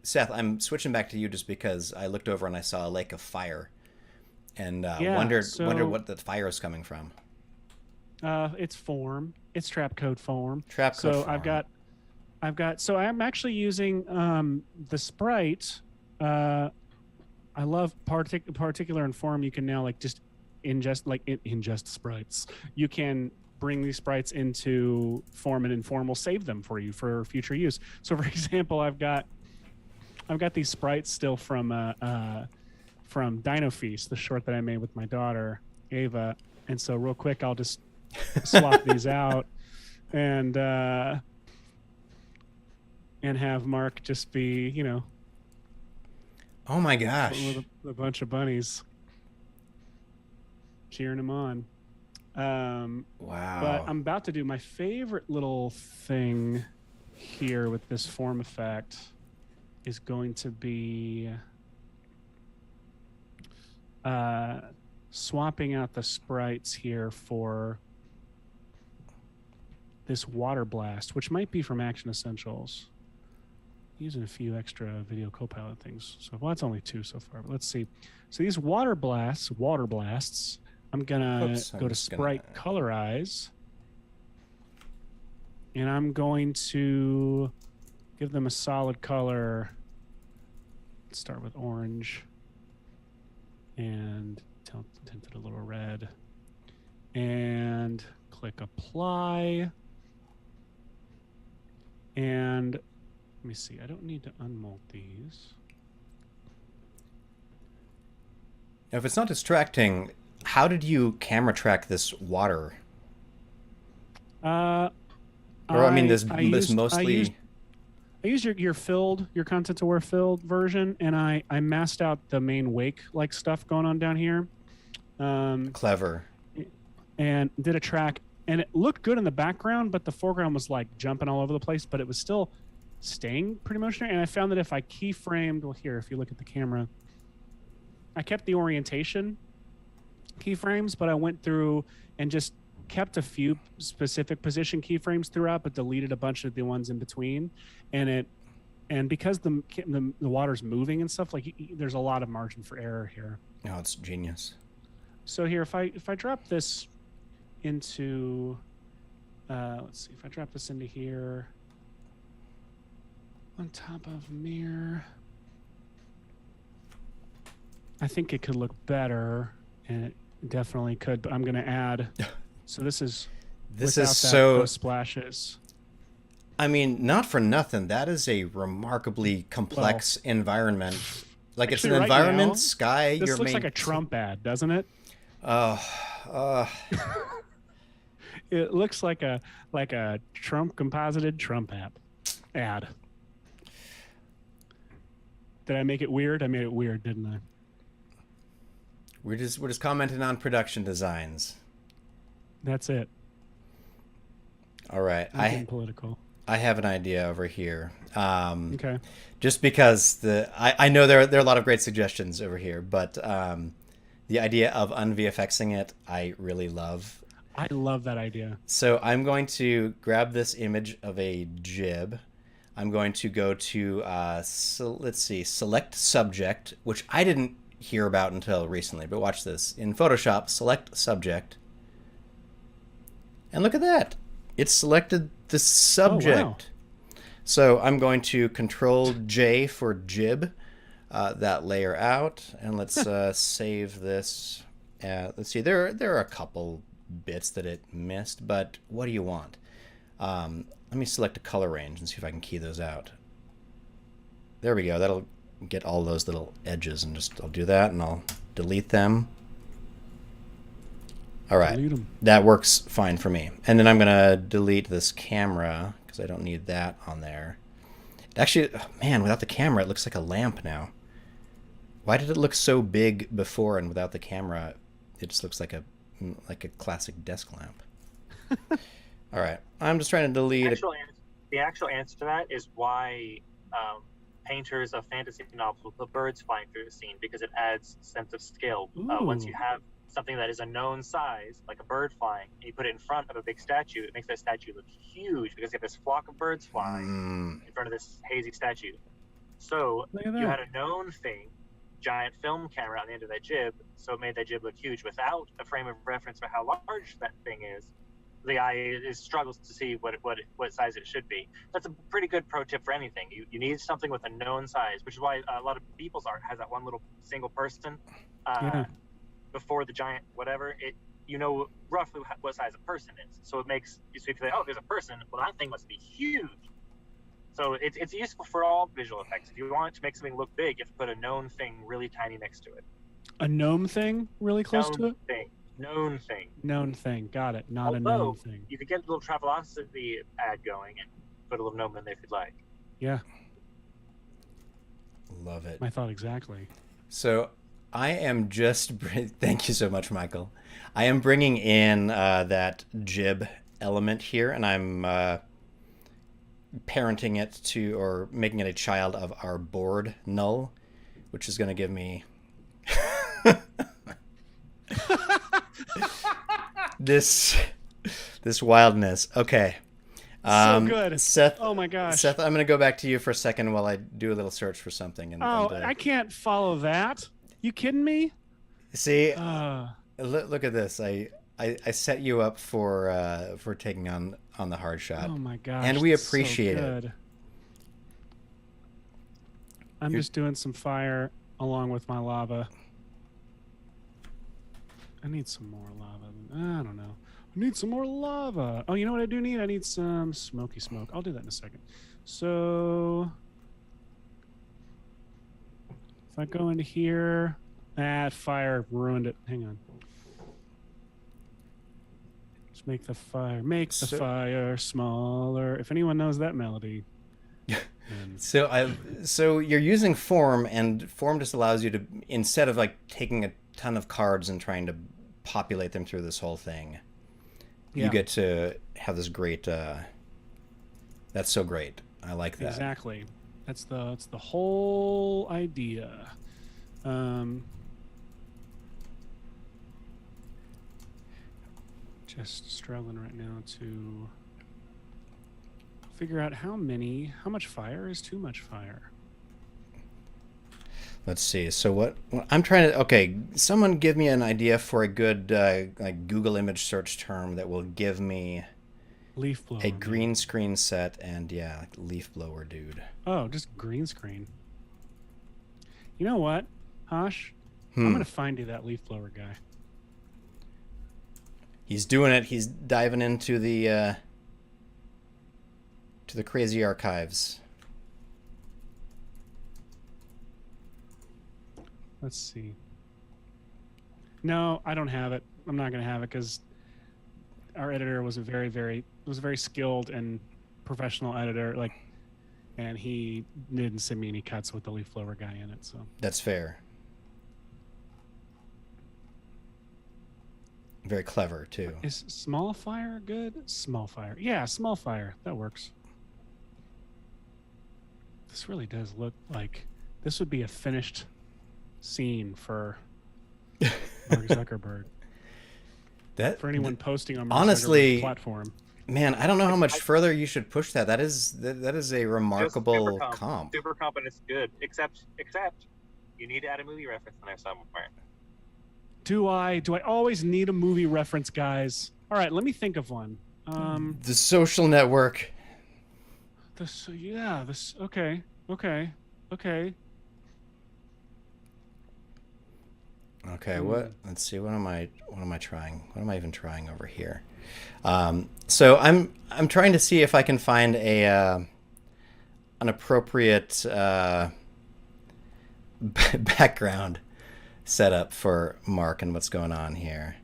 Seth, I'm switching back to you just because I looked over and I saw a lake of fire, and wondered what the fire is coming from. It's Form. It's Trapcode Form. Form. So I'm actually using the sprite. I love particular and form. You can now like just ingest sprites. You can bring these sprites into form, and Inform will save them for you for future use. So for example, I've got these sprites still from Dino Feast, the short that I made with my daughter Ava. And so real quick, I'll just swap these out and have Mark just be, you know, oh my gosh, with a bunch of bunnies cheering him on. Wow. But I'm about to do my favorite little thing here with this form effect is going to be swapping out the sprites here for this water blast, which might be from Action Essentials. Using a few extra video copilot things. So, well, it's only 2 so far, but let's see. So these water blasts, I'm gonna go to sprite colorize, and I'm going to give them a solid color. Let's start with orange and tint it a little red, and click apply. And let me see. I don't need to unmold these. Now, if it's not distracting, how did you camera track this water? I used your filled, your content aware filled version, and I masked out the main wake like stuff going on down here. Clever. And did a track, and it looked good in the background, but the foreground was like jumping all over the place, but it was still staying pretty much there. And I found that if I keyframed, well, here, if you look at the camera, I kept the orientation keyframes, but I went through and just kept a few specific position keyframes throughout, but deleted a bunch of the ones in between. And because the water's moving and stuff, like there's a lot of margin for error here. No, it's genius. So here, if I drop this into, let's see, if I drop this into here on top of mirror, I think it could look better, and it definitely could, but I'm going to add, so this is those splashes. I mean, not for nothing, that is a remarkably complex environment. Like, it's an environment, now, sky. This looks like a Trump ad, doesn't it? It looks like a Trump composited Trump ad. Did I make it weird? I made it weird, didn't I? We're just commenting on production designs. That's it. All right. I'm getting political. I have an idea over here. Okay. Just because I know there are a lot of great suggestions over here, but the idea of un-VFXing it, I really love. I love that idea. So I'm going to grab this image of a jib. I'm going to go to let's see, select subject, which I didn't hear about until recently, but watch this. In Photoshop, select subject. And look at that. It selected the subject. Oh, wow. So I'm going to Control J for jib, that layer out, and let's save this. Let's see, there are a couple bits that it missed, but what do you want? Let me select a color range and see if I can key those out. There we go. That'll get all those little edges, and I'll do that, and I'll delete them. All right, that works fine for me. And then I'm gonna delete this camera because I don't need that on there. Actually, man, without the camera, it looks like a lamp now. Why did it look so big before, and without the camera, it just looks like a classic desk lamp? All right, I'm just trying to delete. The actual answer to that is why painters of fantasy novels will put birds flying through the scene, because it adds sense of scale. Once you have something that is a known size, like a bird flying, and you put it in front of a big statue, it makes that statue look huge because you have this flock of birds flying in front of this hazy statue. So you had a known thing, giant film camera on the end of that jib, so it made that jib look huge without a frame of reference for how large that thing is. the eye struggles to see what size it should be. That's a pretty good pro tip for anything. You need something with a known size, which is why a lot of people's art has that one little single person before the giant whatever. You know roughly what size a person is, so it makes you so if you say, oh, there's a person, well, that thing must be huge. So it's useful for all visual effects. If you want to make something look big, you have to put a known thing really tiny next to it. A gnome thing really close to it? Known thing. Known thing. Got it. Not Although, a known thing. You could get a little Travelocity ad going and put a little gnome in there if you'd like. Yeah. Love it. My thought exactly. So I am just... Thank you so much, Michael. I am bringing in that jib element here, and I'm parenting it to, or making it a child of our board null, which is going to give me this wildness. Okay. So good. Seth, oh my gosh. Seth, I'm going to go back to you for a second while I do a little search for something. I can't follow that. You kidding me? See, look at this. I set you up for taking on the hard shot. Oh my gosh. And we appreciate it. I'm just doing some fire along with my lava. I need some more lava. I don't know. I need some more lava. Oh, you know what I do need? I need some smoky smoke. I'll do that in a second. So if I go into here, fire ruined it. Hang on. Just make the fire smaller. If anyone knows that melody. So you're using Form, and Form just allows you to, instead of like taking a ton of cards and trying to populate them through this whole thing, you get to have this great that's so great. I like that. Exactly. That's the whole idea. Just struggling right now to figure out how much fire is too much fire. Let's see. So what I'm trying to... Okay, someone give me an idea for a good like Google image search term that will give me leaf blower. A green screen set and like leaf blower dude. Oh, just green screen. You know what, Hash? I'm gonna find you that leaf blower guy. He's doing it. He's diving into the crazy archives. Let's see. No, I don't have it. I'm not going to have it because our editor was a very skilled and professional editor. And he didn't send me any cuts with the leaf blower guy in it. So that's fair. Very clever too. Is small fire good? Small fire. Yeah, small fire. That works. This really does look like this would be a finished scene for Mark Zuckerberg. For anyone posting on Mark Zuckerberg's platform. Man, I don't know how much further you should push that. That is a remarkable comp. Supercomping is good, except you need to add a movie reference in there somewhere. Do I always need a movie reference, guys? All right, let me think of one. The Social Network. Okay. Okay, let's see, what am I trying? What am I even trying over here? So I'm trying to see if I can find an appropriate background setup for Mark and what's going on here.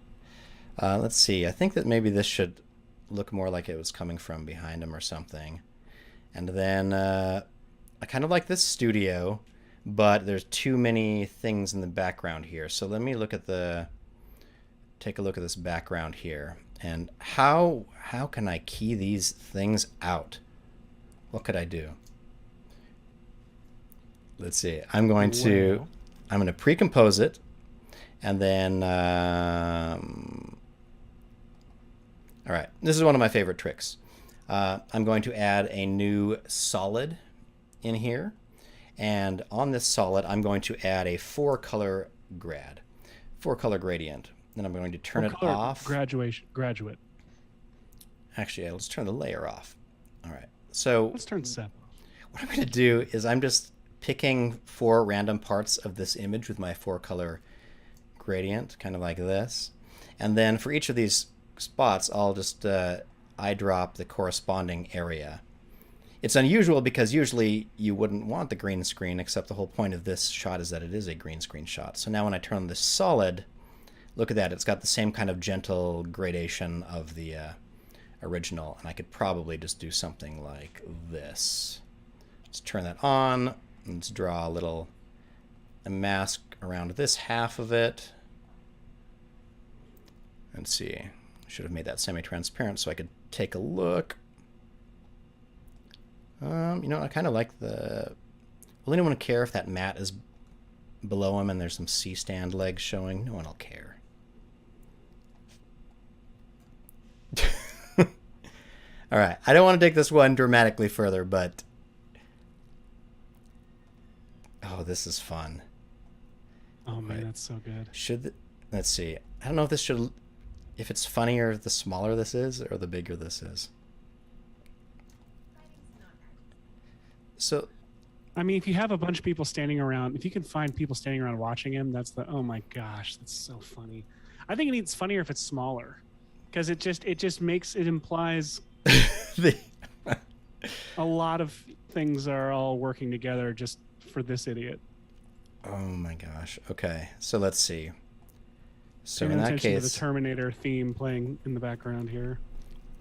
Let's see. I think that maybe this should look more like it was coming from behind him or something. And then I kind of like this studio, but there's too many things in the background here. So let me take a look at this background here. And how can I key these things out? What could I do? Let's see. I'm going to pre-compose it, and then all right. This is one of my favorite tricks. I'm going to add a new solid in here. And on this solid, I'm going to add a 4-color gradient. Then I'm going to turn it off. Graduate. Actually, let's turn the layer off. All right. So Let's turn Seth off. what I'm going to do is I'm just picking 4 random parts of this image with my 4-color gradient, kind of like this. And then for each of these spots, I'll just eyedrop the corresponding area. It's unusual because usually you wouldn't want the green screen, except the whole point of this shot is that it is a green screen shot. So now when I turn on this solid, look at that. It's got the same kind of gentle gradation of the original. And I could probably just do something like this. Let's turn that on. Let's draw a mask around this half of it. Let's see. I should have made that semi-transparent so I could take a look. You know, I kind of like the... Will anyone care if that mat is below him and there's some C-stand legs showing? No one will care. All right. I don't want to take this one dramatically further, but... Oh, this is fun. Oh, man, that's so good. Let's see. I don't know if this should... If it's funnier the smaller this is or the bigger this is. So, I mean, if you have a bunch of people standing around, if you can find people standing around watching him, oh my gosh, that's so funny. I think it's funnier if it's smaller, because it implies a lot of things are all working together just for this idiot. Oh my gosh. Okay, so let's see. So Paying in that attention to case, the Terminator theme playing in the background here.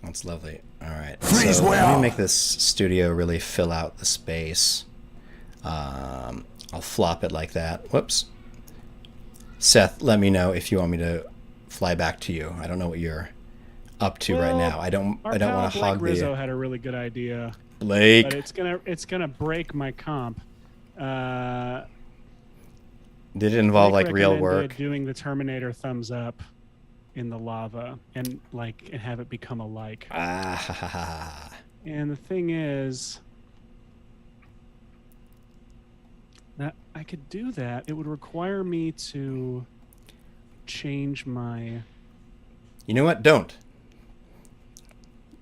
that's lovely. All right. So let me make this studio really fill out the space. I'll flop it like that. Whoops. Seth, let me know if you want me to fly back to you. I don't know what you're up to right now. I don't want to hog Rizzo the... had a really good idea. Blake. But it's gonna break my comp. Did it involve Blake like real work? doing the Terminator thumbs up in the lava and have it become a like. Ah. And the thing is that I could do that. It would require me to change my... You know what? Don't.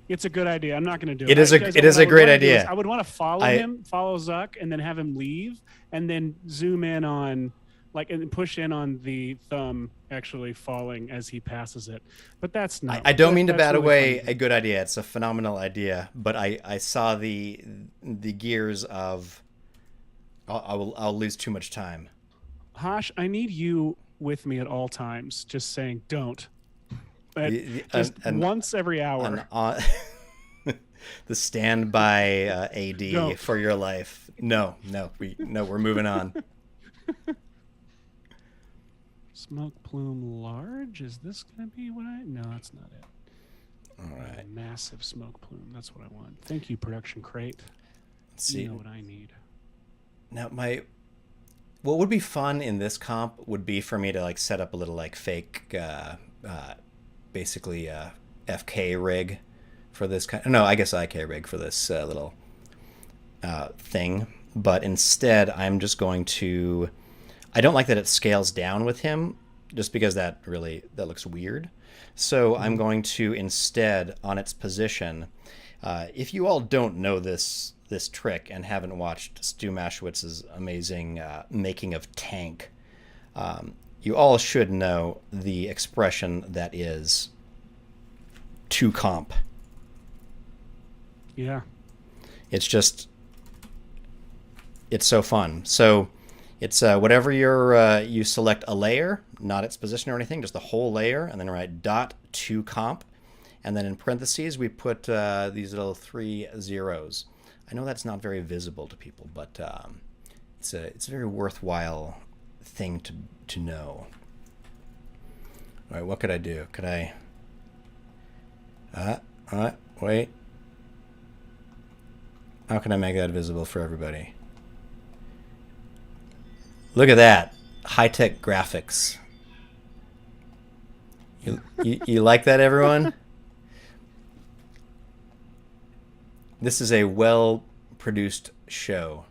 It's a good idea. I'm not going to do it. It is a great idea. I would want to follow Zuck, and then have him leave, and then zoom in on, and push in on the thumb actually falling as he passes it. But that's not... I don't mean to bat away a good idea. It's a phenomenal idea, but I saw the gears of... I'll lose too much time. Hash, I need you with me at all times, just saying don't. Once every hour. The standby AD for your life. No, we're moving on. Smoke plume large? Is this going to be what I... No, that's not it. All right. Massive smoke plume. That's what I want. Thank you, production crate. Let's see. You know what I need. Now, what would be fun in this comp would be for me to set up a little fake, basically FK rig for this kind. No, I guess IK rig for this little thing. But instead, I'm just going to... I don't like that it scales down with him, just because that looks weird. So I'm going to instead, on its position, if you all don't know this trick and haven't watched Stu Mashowitz's amazing making of Tank, you all should know the expression that is toComp. Yeah. It's so fun. So it's whatever you select a layer, not its position or anything, just the whole layer, and then write .toComp, and then in parentheses we put these little 3 zeros. I know that's not very visible to people, but it's a very worthwhile thing to know. All right, what could I do? Could I... wait. How can I make that visible for everybody? Look at that. High-tech graphics. You like that, everyone? This is a well-produced show.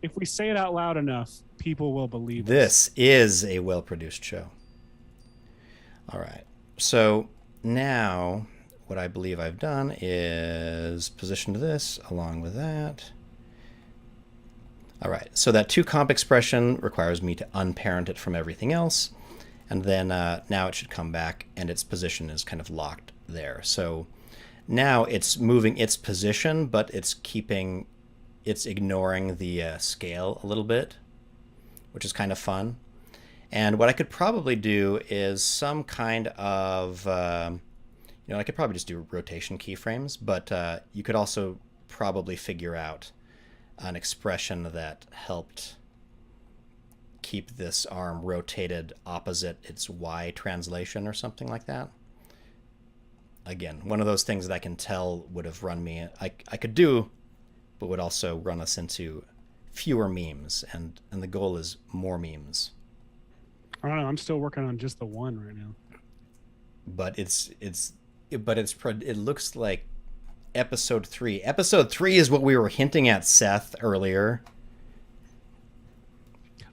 If we say it out loud enough, people will believe this is a well-produced show. All right. So now what I believe I've done is positioned this along with that. All right, so that toComp expression requires me to unparent it from everything else. And then now it should come back and its position is kind of locked there. So now it's moving its position, but it's ignoring the scale a little bit, which is kind of fun. And what I could probably do is some kind of, I could probably just do rotation keyframes, but you could also probably figure out an expression that helped keep this arm rotated opposite its Y translation or something like that. Again, one of those things that I can tell would have run me, I could do, but would also run us into fewer memes, and the goal is more memes. I don't know. I'm still working on just the one right now. But it looks like episode 3. Episode 3 is what we were hinting at, Seth, earlier.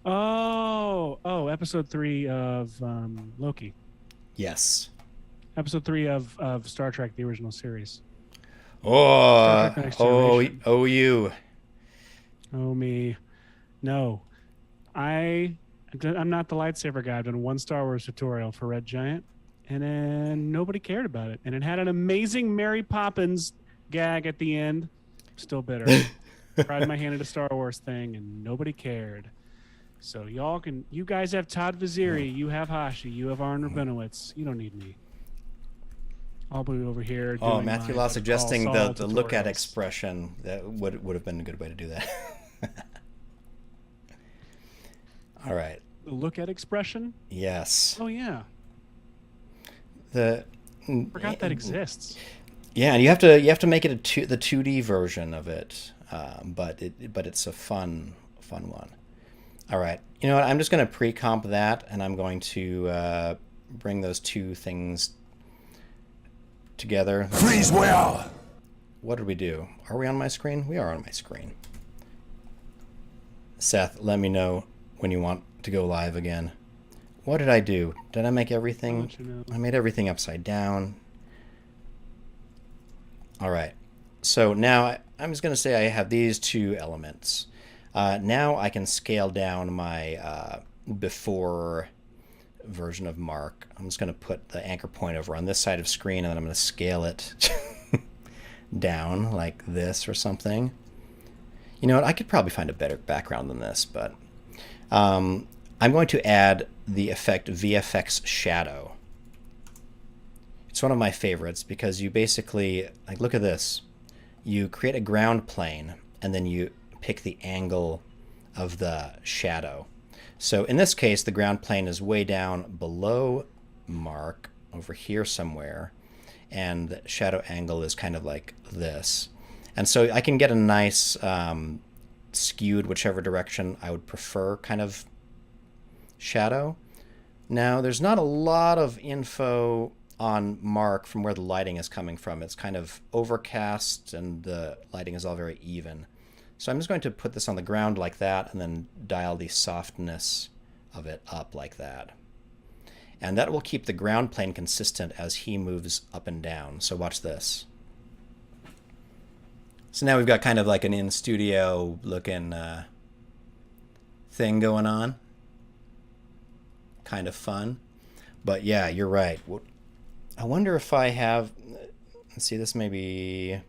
Oh, episode 3 of Loki. Yes. Episode 3 of Star Trek, the original series. Oh, you. Oh, me. No. I'm not the lightsaber guy. I've done one Star Wars tutorial for Red Giant, and then nobody cared about it. And it had an amazing Mary Poppins gag at the end. Still bitter. Tried my hand at a Star Wars thing, and nobody cared. So you guys have Todd Vaziri, you have Hashi, you have Arn Rabinowitz. You don't need me. I'll be over here. Oh, Matthew Law suggesting the look at tutorials. Expression. That would have been a good way to do that. All right. The look at expression? Yes. Oh yeah. Forgot that exists. Yeah, and you have to make it the 2D version of it, but it's a fun one. All right. You know what? I'm just going to pre-comp that, and I'm going to bring those two things together. Freeze well. What did we do? Are we on my screen? We are on my screen. Seth, let me know when you want to go live again. What did I do? Did I make everything? I'll let you know. I made everything upside down. All right. So now I'm just going to say I have these two elements. Now I can scale down my before version of Mark. I'm just going to put the anchor point over on this side of screen, and then I'm going to scale it down like this or something. You know what? I could probably find a better background than this, but I'm going to add the effect VFX Shadow. It's one of my favorites because you basically, like, look at this. You create a ground plane, and then you pick the angle of the shadow. So in this case, the ground plane is way down below Mark, over here somewhere, and the shadow angle is kind of like this. And so I can get a nice skewed whichever direction I would prefer kind of shadow. Now, there's not a lot of info on Mark from where the lighting is coming from. It's kind of overcast and the lighting is all very even. So I'm just going to put this on the ground like that and then dial the softness of it up like that. And that will keep the ground plane consistent as he moves up and down. So watch this. So now we've got kind of like an in-studio looking thing going on. Kind of fun. But yeah, you're right. I wonder if I have... Let's see, this may be...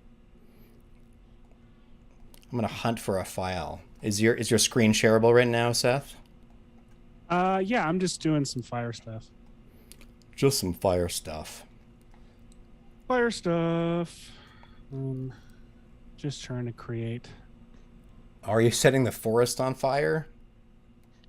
I'm going to hunt for a file. Is your screen shareable right now, Seth? Yeah, I'm just doing some fire stuff. Just some fire stuff. Fire stuff. Just trying to create. Are you setting the forest on fire?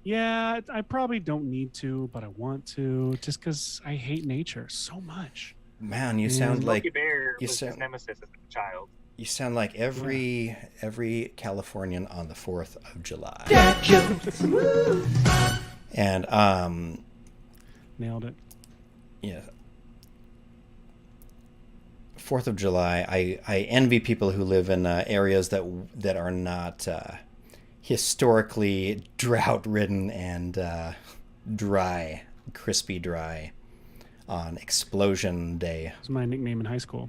Yeah, I probably don't need to, but I want to, just because I hate nature so much. Man, you sound like Smokey Bear you was sound- his nemesis as a child. you sound like every Californian on the 4th of July. And Nailed it. yeah. 4th of July, I envy people who live in areas that are not historically drought-ridden and dry, crispy dry. on Explosion Day. It was my nickname in high school.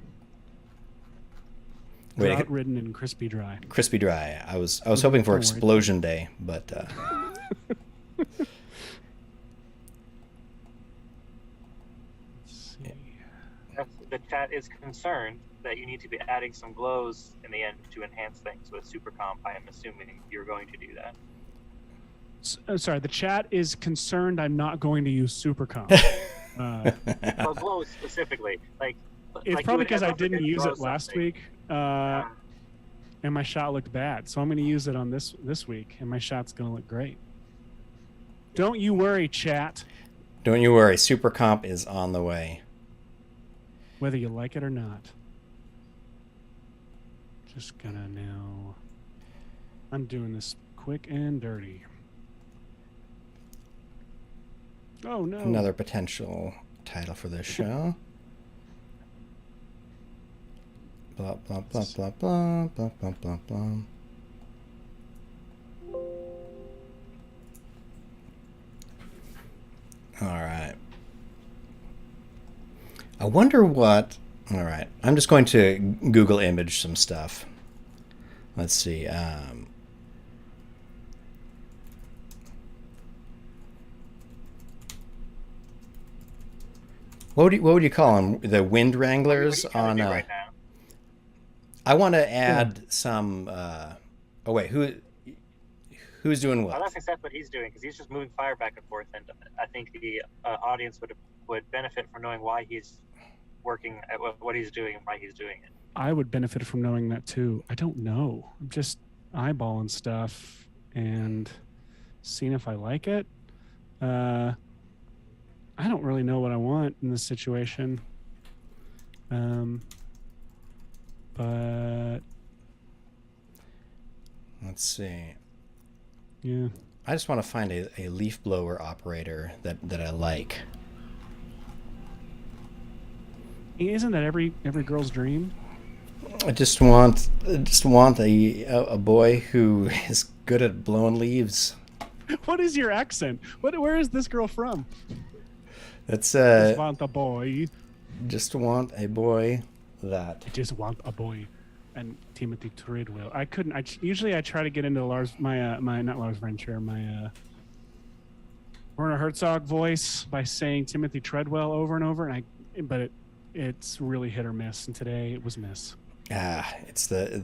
Wait, Drought-ridden and crispy dry. Crispy Dry. I was hoping for Explosion Day, but the chat is concerned that you need to be adding some glows in the end to enhance things with Supercomp. I am assuming you're going to do that. Sorry, the chat is concerned I'm not going to use Supercomp. Well, glows specifically, it's probably because I didn't use it last week, and my shot looked bad. So I'm going to use it on this week, and my shot's going to look great. Don't you worry, chat. Don't you worry. Supercomp is on the way. Whether you like it or not. Just gonna now. I'm doing this quick and dirty. Oh no. Another potential title for this show. Blah, blah, blah, blah, blah, blah, blah, blah, blah. All right. I wonder what... All right. I'm just going to Google image some stuff. Let's see. What would you call them? The wind wranglers on... right now? I want to add some... oh, wait. Who's doing what? I'm asking Seth what he's doing, because he's just moving fire back and forth, and I think the audience would benefit from knowing why he's working at what he's doing and why he's doing it. I would benefit from knowing that too. I don't know. I'm just eyeballing stuff and seeing if I like it. I don't really know what I want in this situation. But let's see. Yeah. I just want to find a leaf blower operator that I like. Isn't that every girl's dream? I just want a boy who is good at blowing leaves. What is your accent? Where is this girl from? That's Just want a boy. Just want a boy that. I just want a boy. And Timothy Treadwell. I couldn't. Usually I try to get into my not Lars Venture, my Werner Herzog voice by saying Timothy Treadwell over and over, but it's really hit or miss. And today it was miss. It's the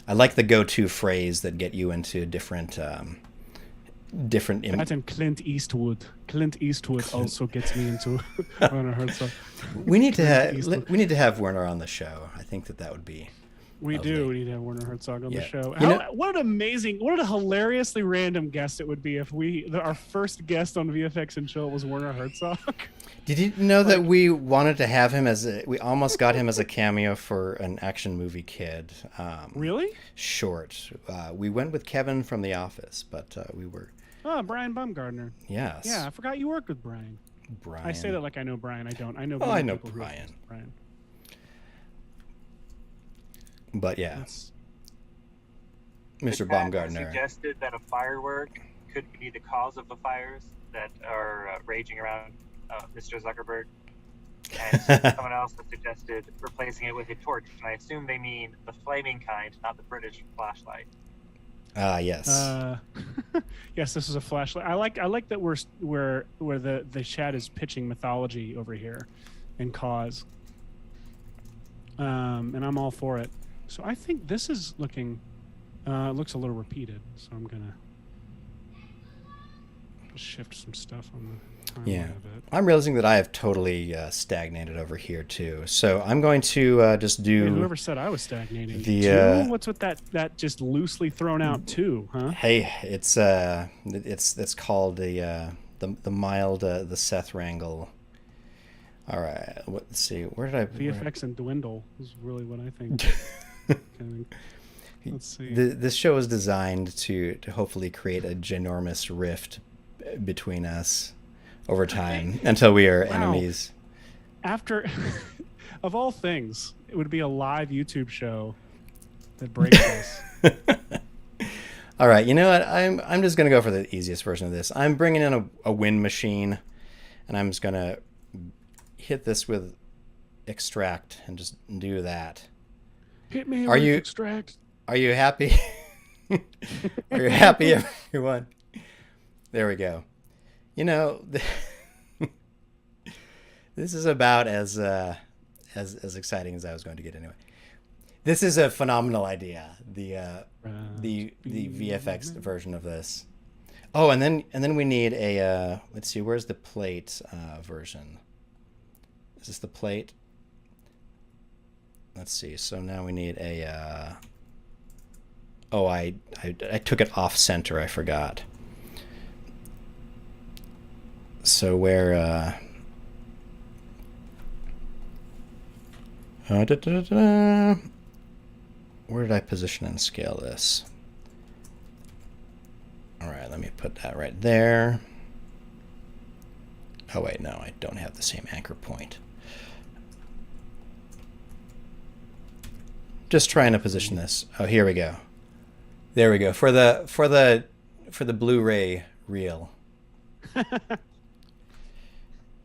I like the go-to phrase that get you into different. That's in Clint Eastwood. Clint Eastwood also gets me into Werner Herzog. We need to have Werner on the show. I think that would be. We lovely. do. We need to have Werner Herzog on the show. What a hilariously random guest it would be if our first guest on VFX and Chill was Werner Herzog. Did you know that we wanted to have him we almost got him as a cameo for an Action Movie Kid. Really? Short. We went with Kevin from The Office, but we were. Oh, Brian Baumgartner. Yes. Yeah, I forgot you worked with Brian. Brian. I say that like I know Brian. I don't. I know. Oh, I know people Brian. Brian. But yeah, Mr. The Baumgartner suggested that a firework could be the cause of the fires that are raging around Mr. Zuckerberg. And someone else has suggested replacing it with a torch, and I assume they mean the flaming kind, not the British flashlight. Yes. Yes, this is a flashlight. I like that where the chat is pitching mythology over here and cause. And I'm all for it. So I think this is looking looks a little repeated. So I'm gonna shift some stuff on the timeline a bit. I'm realizing that I have totally stagnated over here too. So I'm going to just do. Hey, whoever said I was stagnating? The what's with that just loosely thrown out two, huh? Hey, it's called the mild the Seth wrangle. All right, let's see. Where did I? VFX and dwindle is really what I think. Let's see. This show is designed to hopefully create a ginormous rift between us over time until we are enemies. After, of all things, it would be a live YouTube show that breaks us. All right, you know what? I'm just gonna go for the easiest version of this. I'm bringing in a wind machine. And I'm just going to hit this with extract and just do that. Hit me with extract. Are you happy? Are you happy, everyone? There we go. You know, this is about as exciting as I was going to get anyway. This is a phenomenal idea. The VFX version of this. Oh, and then we need a let's see, where's the plate version? Is this the plate? Let's see. So now we need a oh, I took it off center. I forgot. So where where did I position and scale this? All right, let me put that right there. Oh wait, no, I don't have the same anchor point. Just trying to position this. Oh, here we go. There we go. For the Blu-ray reel.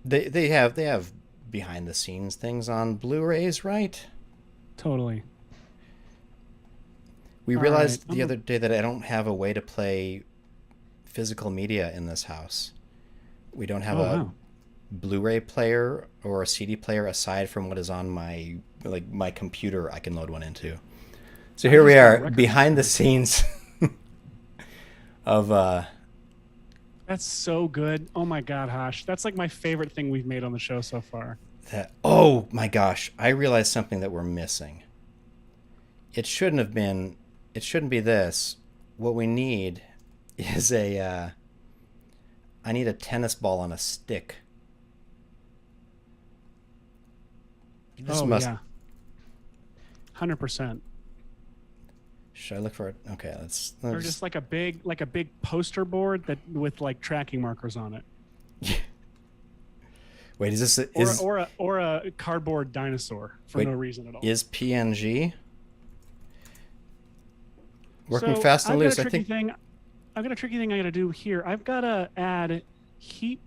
They have behind the scenes things on Blu-rays, right? Totally. We realized the other day that I don't have a way to play physical media in this house. We don't have a Blu-ray player or a CD player aside from what is on my computer I can load one into. So here we are behind the scenes of That's so good. Oh my god, Hash. That's like my favorite thing we've made on the show so far. Oh my gosh, I realized something that we're missing. It shouldn't be this. What we need is I need a tennis ball on a stick. Yeah. 100%. Should I look for it? Okay, let's or just like a big poster board that with like tracking markers on it. Wait, is this or a cardboard dinosaur for no reason at all? Is PNG working fast and loose? I've got a tricky thing I got to do here. I've got to add heat.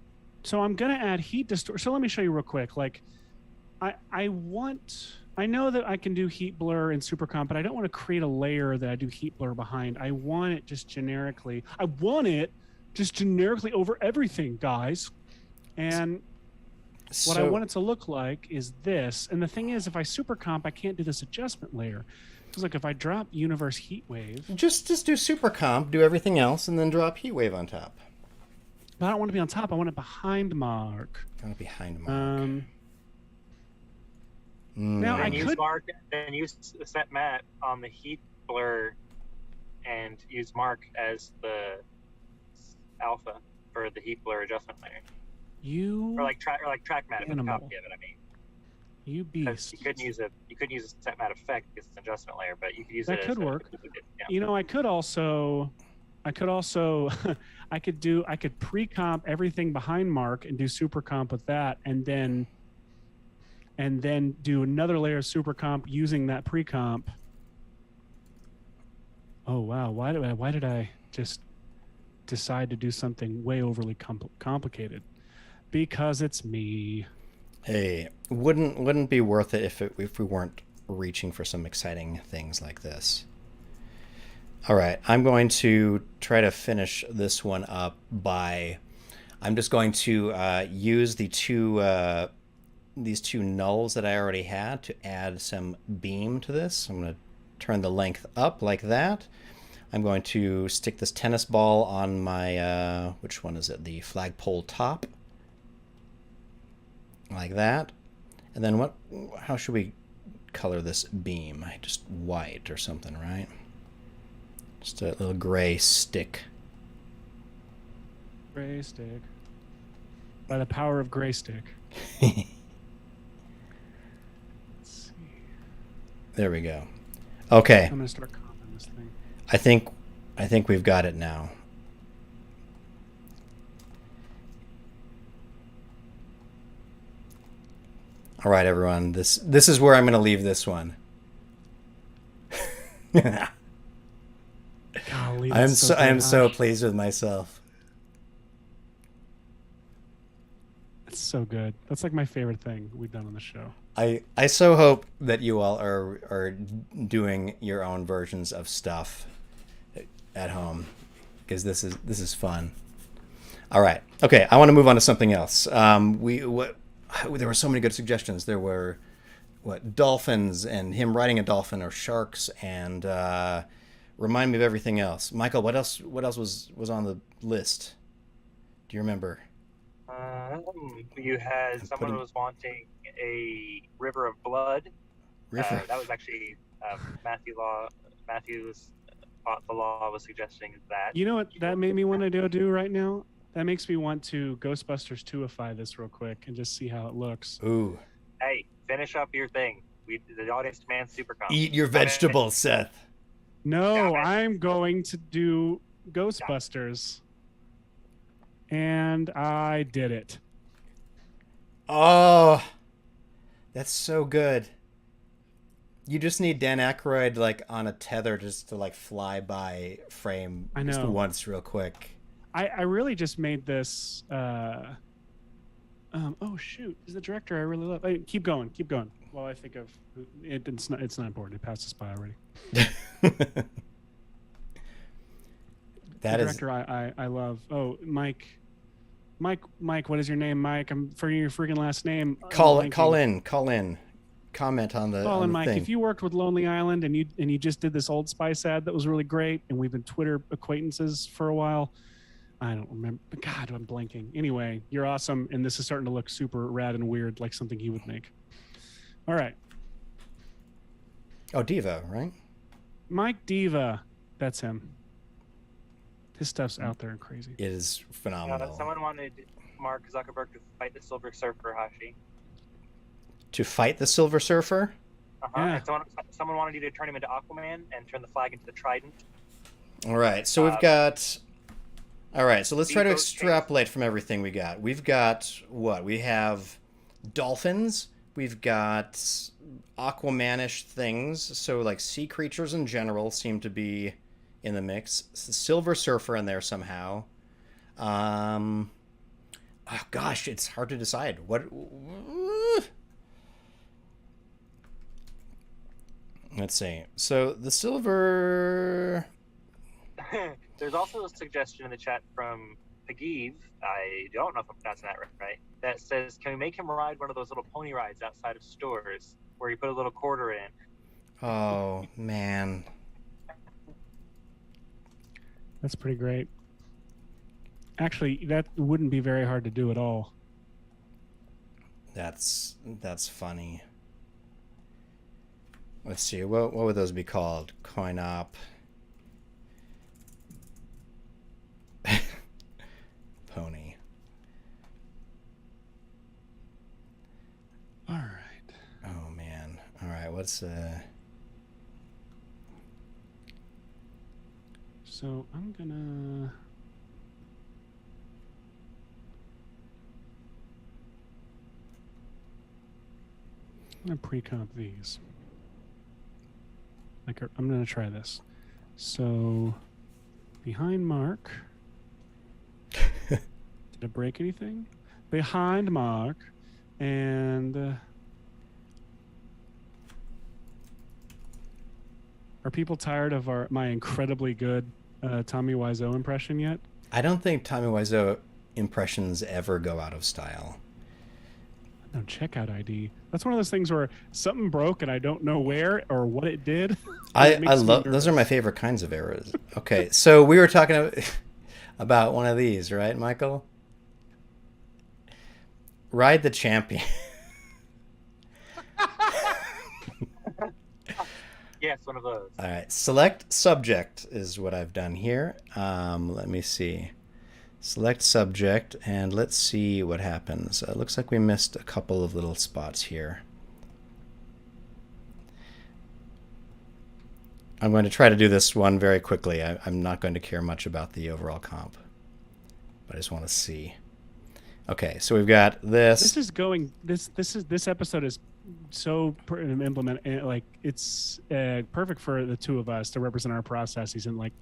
So I'm going to add heat distortion. So let me show you real quick. Like I know that I can do heat blur in Supercomp, but I don't want to create a layer that I do heat blur behind. I want it just generically. Over everything, guys. And what I want it to look like is this. And the thing is, if I Supercomp, I can't do this adjustment layer. Because like if I drop universe heat wave, just do Supercomp, do everything else, and then drop heat wave on top. But I don't want it to be on top. I want it behind mark. I want it behind mark. Now I could then use set matte on the heat blur, and use mark as the alpha for the heat blur adjustment layer. Or like track matte if it's a copy of it. I mean, you beast. You couldn't use a set matte effect because it's an adjustment layer, but you could use that. That could work. You know, I could pre-comp everything behind mark and do super comp with that, and then do another layer of super comp using that pre-comp. Oh wow, why did I just decide to do something way overly complicated? Because it's me. Hey, wouldn't be worth it if we weren't reaching for some exciting things like this. All right, I'm going to try to finish this one up by, I'm just going to use these two nulls that I already had to add some beam to this. I'm going to turn the length up like that. I'm going to stick this tennis ball on my, which one is it? The flagpole top. Like that. And then how should we color this beam? Just white or something, right? Just a little gray stick. Gray stick. By the power of gray stick. Let's see. There we go. Okay. I'm gonna start comping this thing. I think we've got it now. All right, everyone. This is where I'm going to leave this one. Golly, I am so pleased with myself. It's It's so good. That's like my favorite thing we've done on the show. I so hope that you all are doing your own versions of stuff at home, because this is fun. All right. Okay, I want to move on to something else. There were so many good suggestions. There were dolphins and him riding a dolphin, or sharks, and remind me of everything else. Michael, what else was on the list? Do you remember? You had someone who was wanting a river of blood. River. That was actually Matthew's the law was suggesting that. You know what that made me want to do right now? That makes me want to Ghostbusters 2ify this real quick and just see how it looks. Ooh. Hey, finish up your thing. The audience demands Supercomping. Eat your vegetables, Seth. No, I'm going to do Ghostbusters. And I did it. Oh, that's so good. You just need Dan Aykroyd like on a tether just to like fly by frame just once real quick. I really just made this. Oh shoot! Is the director I really love? Keep going. While I think of it, it's not important. It passed us by already. That the director I love. Oh, Mike. What is your name, Mike? I'm forgetting your freaking last name. Call in. Comment on the. Call in, Mike. Thing. If you worked with Lonely Island and you just did this Old Spice ad that was really great, and we've been Twitter acquaintances for a while. I don't remember. God, I'm blanking. Anyway, you're awesome, and this is starting to look super rad and weird, like something he would make. All right. Oh, Diva, right? Mike Diva. That's him. His stuff's out there and crazy. It is phenomenal. Someone wanted Mark Zuckerberg to fight the Silver Surfer, Hashi. To fight the Silver Surfer? Yeah. And someone wanted you to turn him into Aquaman and turn the flag into the Trident. All right, so we've got... All right, so let's try to extrapolate from everything we got. We've got what? We have dolphins. We've got Aquamanish things. So like sea creatures in general seem to be in the mix. Silver Surfer in there somehow. Oh gosh, it's hard to decide. What? Let's see. So the silver... There's also a suggestion in the chat from Pagiv, I don't know if I'm pronouncing that right, that says, can we make him ride one of those little pony rides outside of stores where you put a little quarter in? Oh, man. That's pretty great. Actually, that wouldn't be very hard to do at all. That's funny. Let's see. What would those be called? Coin op. Pony. All right. Oh man. All right. What's So I'm gonna. Pre-comp these. Like I'm gonna try this. So behind Mark. Did it break anything? Behind Mark, and are people tired of my incredibly good Tommy Wiseau impression yet? I don't think Tommy Wiseau impressions ever go out of style. No, checkout ID. That's one of those things where something broke and I don't know where or what it did. I love those. Are my favorite kinds of errors. Okay, so we were talking about one of these, right, Michael? Ride the champion. Yes, one of those. All right, select subject is what I've done here. Let me see. Select subject, and let's see what happens. Looks like we missed a couple of little spots here. I'm going to try to do this one very quickly. I'm not going to care much about the overall comp, but I just want to see. Okay, so we've got this. This is going. This episode is so implement like it's perfect for the two of us to represent our processes, and like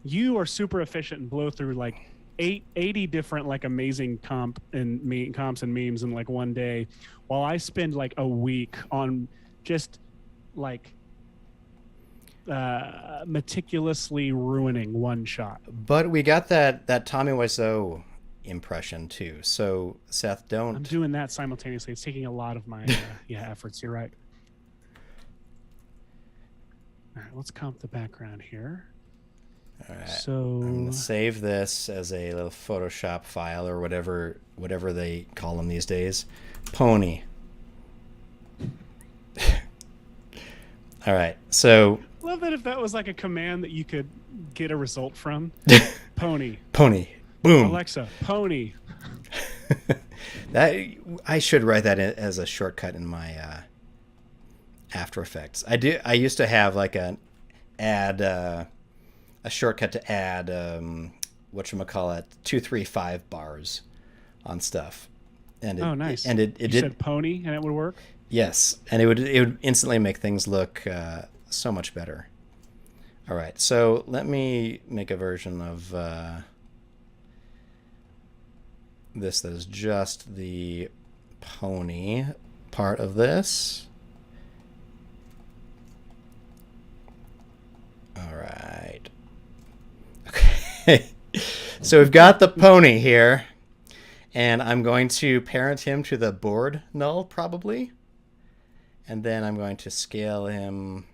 you are super efficient and blow through like 80 different like amazing comps and memes in like one day, while I spend like a week on just like meticulously ruining one shot. But we got that Tommy Wiseau impression too. So Seth, don't. I'm doing that simultaneously. It's taking a lot of my efforts. You're right. All right, let's comp the background here. All right. So I'm gonna save this as a little Photoshop file or whatever they call them these days. Pony. All right. So love that if that was like a command that you could get a result from. Pony. Pony. Boom. Alexa, pony. That I should write that as a shortcut in my After Effects. I used to have like a shortcut to add whatchamacallit 2-3-5 bars on stuff. And oh, nice. And it did said pony and it would work? Yes, and it would instantly make things look so much better. All right, so let me make a version of this that is just the pony part of this. All right. Okay. So we've got the pony here, and I'm going to parent him to the board null probably. And then I'm going to scale him.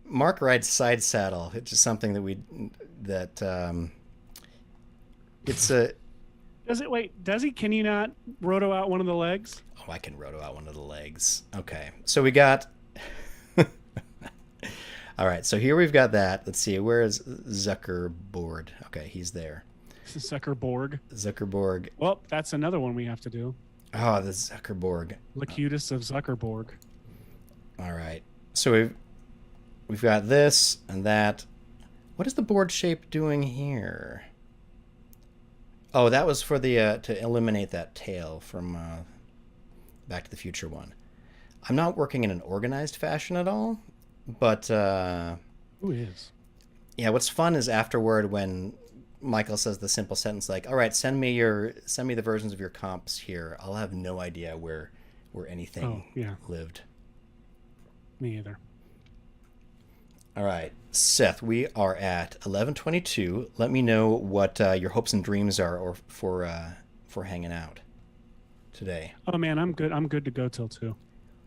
Mark rides side saddle. It's just something that it's a. Does he? Can you not roto out one of the legs? Oh, I can roto out one of the legs. Okay, so we got. All right, so here we've got that. Let's see, where is Zuckerborg? Okay, he's there. Zuckerborg. Zuckerborg. Well, that's another one we have to do. Oh, the Zuckerborg. Locutus of Zuckerborg. All right. So we've got this and that. What is the board shape doing here? Oh, that was for the to eliminate that tail from Back to the Future one. I'm not working in an organized fashion at all, but who is? Yeah, what's fun is afterward when Michael says the simple sentence like, "All right, send me the versions of your comps here." I'll have no idea where anything lived. Me either. All right, Seth, we are at 11:22. Let me know what your hopes and dreams are, or for hanging out today. Oh man, I'm good. I'm good to go till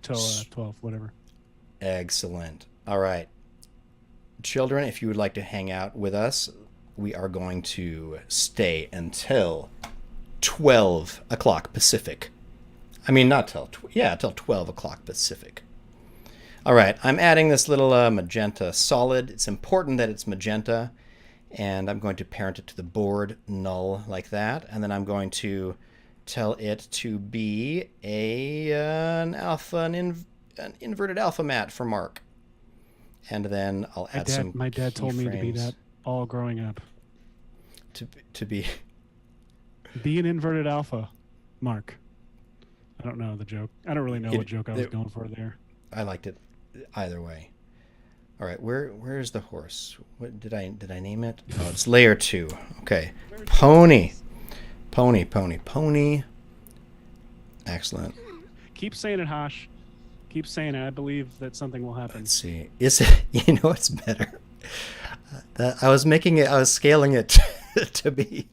12, whatever. Excellent. All right, children, if you would like to hang out with us, we are going to stay until 12 o'clock Pacific. I mean, not till till 12 o'clock Pacific. All right, I'm adding this little magenta solid. It's important that it's magenta, and I'm going to parent it to the board null like that, and then I'm going to tell it to be an inverted alpha mat for Mark, and then I'll add some. My dad told me to be that all growing up. To be an inverted alpha, Mark. I don't know the joke. I don't really know what joke I was going for there. I liked it either way. All right, where's the horse? What did I name it? Oh, it's layer 2. Okay, pony. Excellent. Keep saying it, Hash. Keep saying it. I believe that something will happen. Let's see. Is it? You know what's better? I was scaling it to be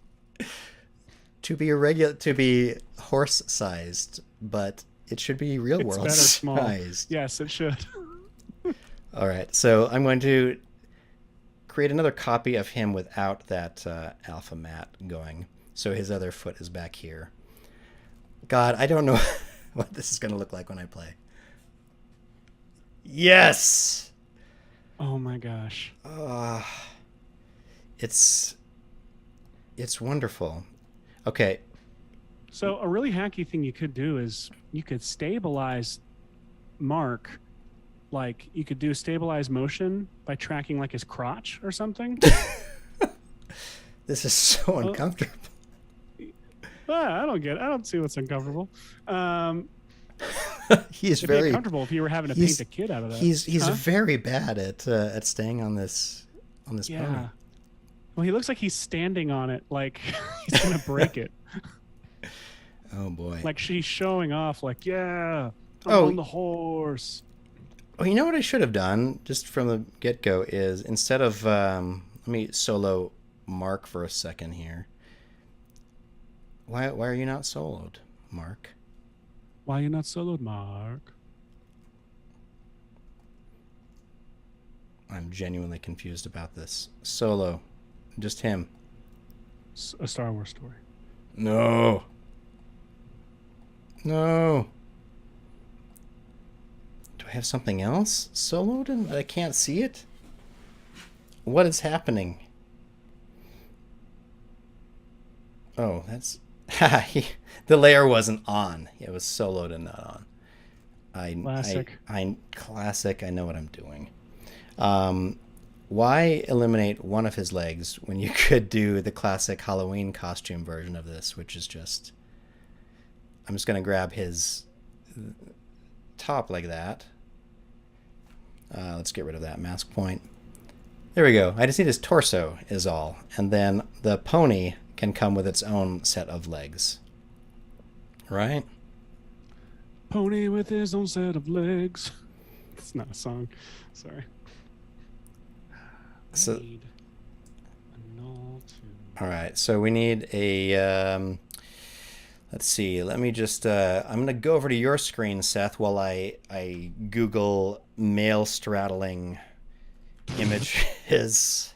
horse sized, but it should be real world sized. Yes, it should. All right, so I'm going to create another copy of him without that alpha mat going. So his other foot is back here. God, I don't know what this is going to look like when I play. Yes! Oh my gosh. It's wonderful. Okay. So a really hacky thing you could do is you could stabilize Mark. Like you could do stabilize motion by tracking like his crotch or something. This is so uncomfortable. I don't see what's uncomfortable. He's It'd very be comfortable if you were having to paint a kid out of that. He's very bad at staying on this pony. Well, he looks like he's standing on it, like he's gonna break it. Oh boy. Like she's showing off, like, yeah, I'm Oh. on the horse. Oh, you know what I should have done just from the get-go is instead of let me solo Mark for a second here. Why are you not soloed, Mark? Why you not soloed, Mark? I'm genuinely confused about this. Solo. Just him. A Star Wars story. No. No. Do I have something else soloed and I can't see it? What is happening? Oh, that's... the layer wasn't on. It was soloed and not on. Classic. Classic. I know what I'm doing. Why eliminate one of his legs when you could do the classic Halloween costume version of this, which is just... I'm just going to grab his top like that. Let's get rid of that mask point. There we go. I just need his torso is all. And then the pony can come with its own set of legs. Right? Pony with his own set of legs. It's not a song. Sorry. So, Need a null to... all right. So we need a... let's see. Let me just... I'm going to go over to your screen, Seth, while I Google male straddling images.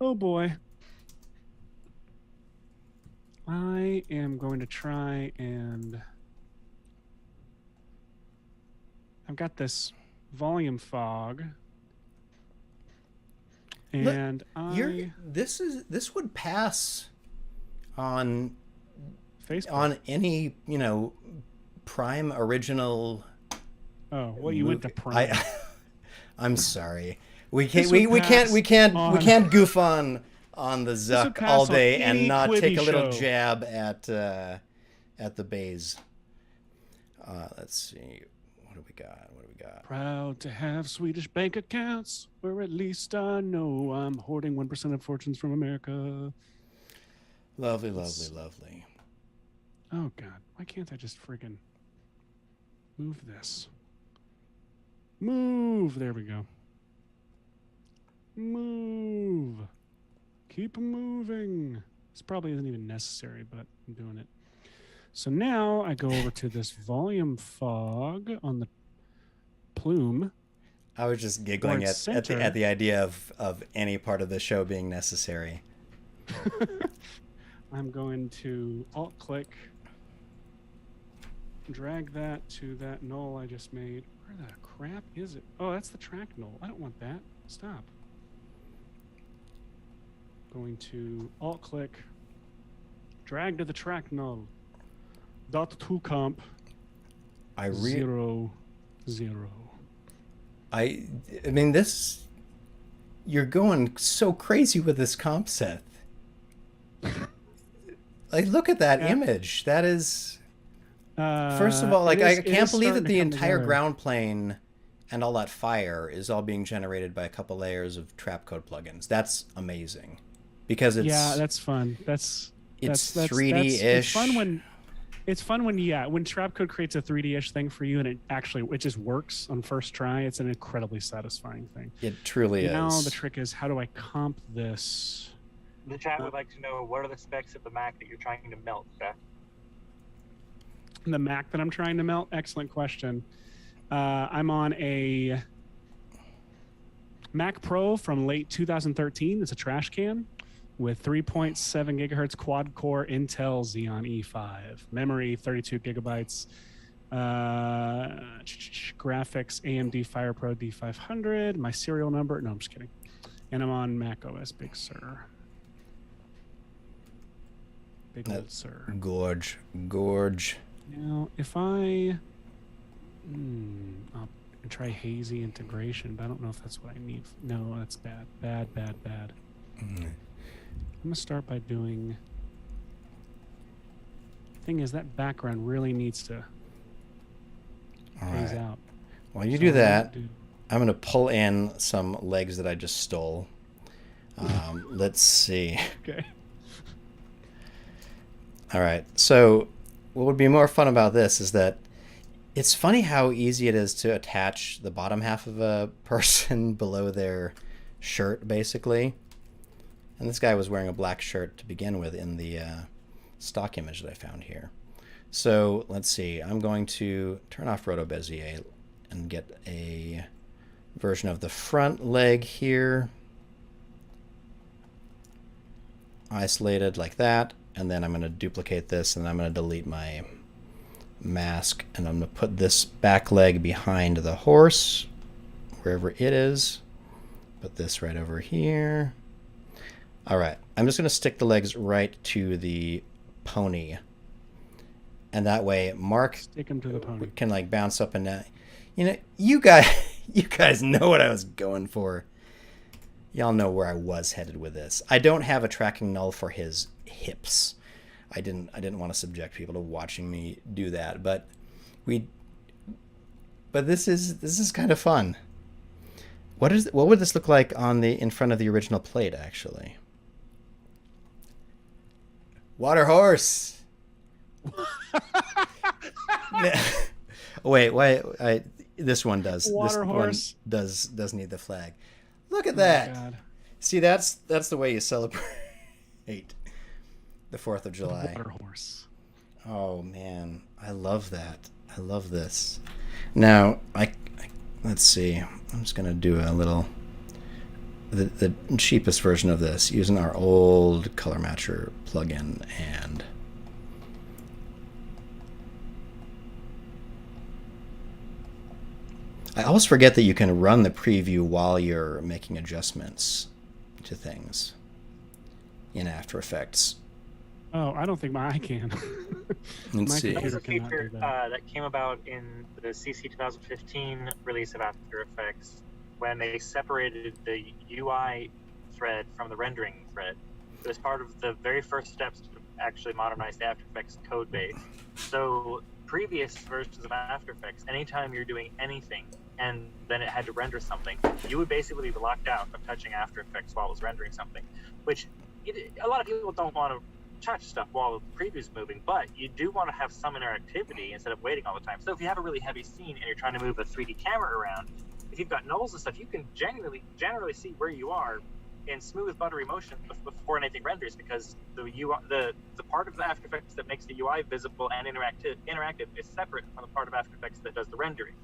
Oh boy. I am going to try and... I've got this volume fog. And This would pass on Facebook. on any, Prime original... Oh, well, you went to Prime. I'm sorry. We can't goof on the Zuck all day and not take a little jab at the bays. Let's see. What do we got? Proud to have Swedish bank accounts, where at least I know I'm hoarding 1% of fortunes from America. Lovely, lovely, lovely. Oh God, why can't I just friggin' move this? Move. There we go. Move. Keep moving. This probably isn't even necessary, but I'm doing it. So now I go over to this volume fog on the plume. I was just giggling at the idea of any part of the show being necessary. I'm going to alt-click, drag that to that null I just made. Where the crap is it? Oh, that's the track null. I don't want that. Stop. Going to alt-click, drag to the track null. .toComp 0, 0. I mean, this... You're going so crazy with this comp, Seth. Like, look at that image. That is... First of all, like, I can't believe that the entire ground plane and all that fire is all being generated by a couple layers of Trapcode plugins. That's amazing. Because it's... Yeah, that's fun. It's 3D-ish. It's fun when Trapcode creates a 3D-ish thing for you and it just works on first try. It's an incredibly satisfying thing. It truly is. Now the trick is, how do I comp this? The chat would like to know, what are the specs of the Mac that you're trying to melt, Seth? The Mac that I'm trying to melt? Excellent question. I'm on a Mac Pro from late 2013. It's a trash can with 3.7 gigahertz quad-core Intel Xeon E5. Memory, 32 gigabytes. Graphics, AMD FirePro D500. My serial number... No, I'm just kidding. And I'm on Mac OS Big Sur. Big old Sur. Gorge. Now, if I'll try hazy integration, but I don't know if that's what I need. No, that's bad. Bad. I'm going to start by doing... Thing is, that background really needs to phase out. While you do that, I'm going to pull in some legs that I just stole. Let's see. Okay. All right. So what would be more fun about this is that it's funny how easy it is to attach the bottom half of a person below their shirt, basically. And this guy was wearing a black shirt to begin with in the stock image that I found here. So let's see. I'm going to turn off Roto Bezier and get a version of the front leg here. Isolated like that. And then I'm going to duplicate this, and I'm going to delete my mask, and I'm going to put this back leg behind the horse, wherever it is. Put this right over here. All right, I'm just going to stick the legs right to the pony, and that way Mark Stick him to the pony. can like bounce up and down. You know, you guys know what I was going for. Y'all know where I was headed with this. I don't have a tracking null for his hips. I didn't want to subject people to watching me do that, but this is kind of fun. What would this look like in front of the original plate, actually? Water horse. Wait, this one does. Water this horse one does need the flag. Look at that. God. See, that's the way you celebrate the 4th of July. Water horse. Oh man, I love that. I love this. Now, let's see. I'm just gonna do a little the cheapest version of this using our old color matcher plugin, and I always forget that you can run the preview while you're making adjustments to things in After Effects. Oh, I don't think I can. Let's My see. That was computer a cannot do feature that. that came about in the CC 2015 release of After Effects when they separated the UI thread from the rendering thread. It was part of the very first steps to actually modernize the After Effects code base. So previous versions of After Effects, anytime you're doing anything and then it had to render something, you would basically be locked out of touching After Effects while it was rendering something, which a lot of people don't want to touch stuff while the preview's moving, but you do want to have some interactivity instead of waiting all the time. So if you have a really heavy scene and you're trying to move a 3D camera around, if you've got nulls and stuff, you can generally see where you are in smooth, buttery motion before anything renders, because the part of the After Effects that makes the UI visible and interactive is separate from the part of After Effects that does the rendering.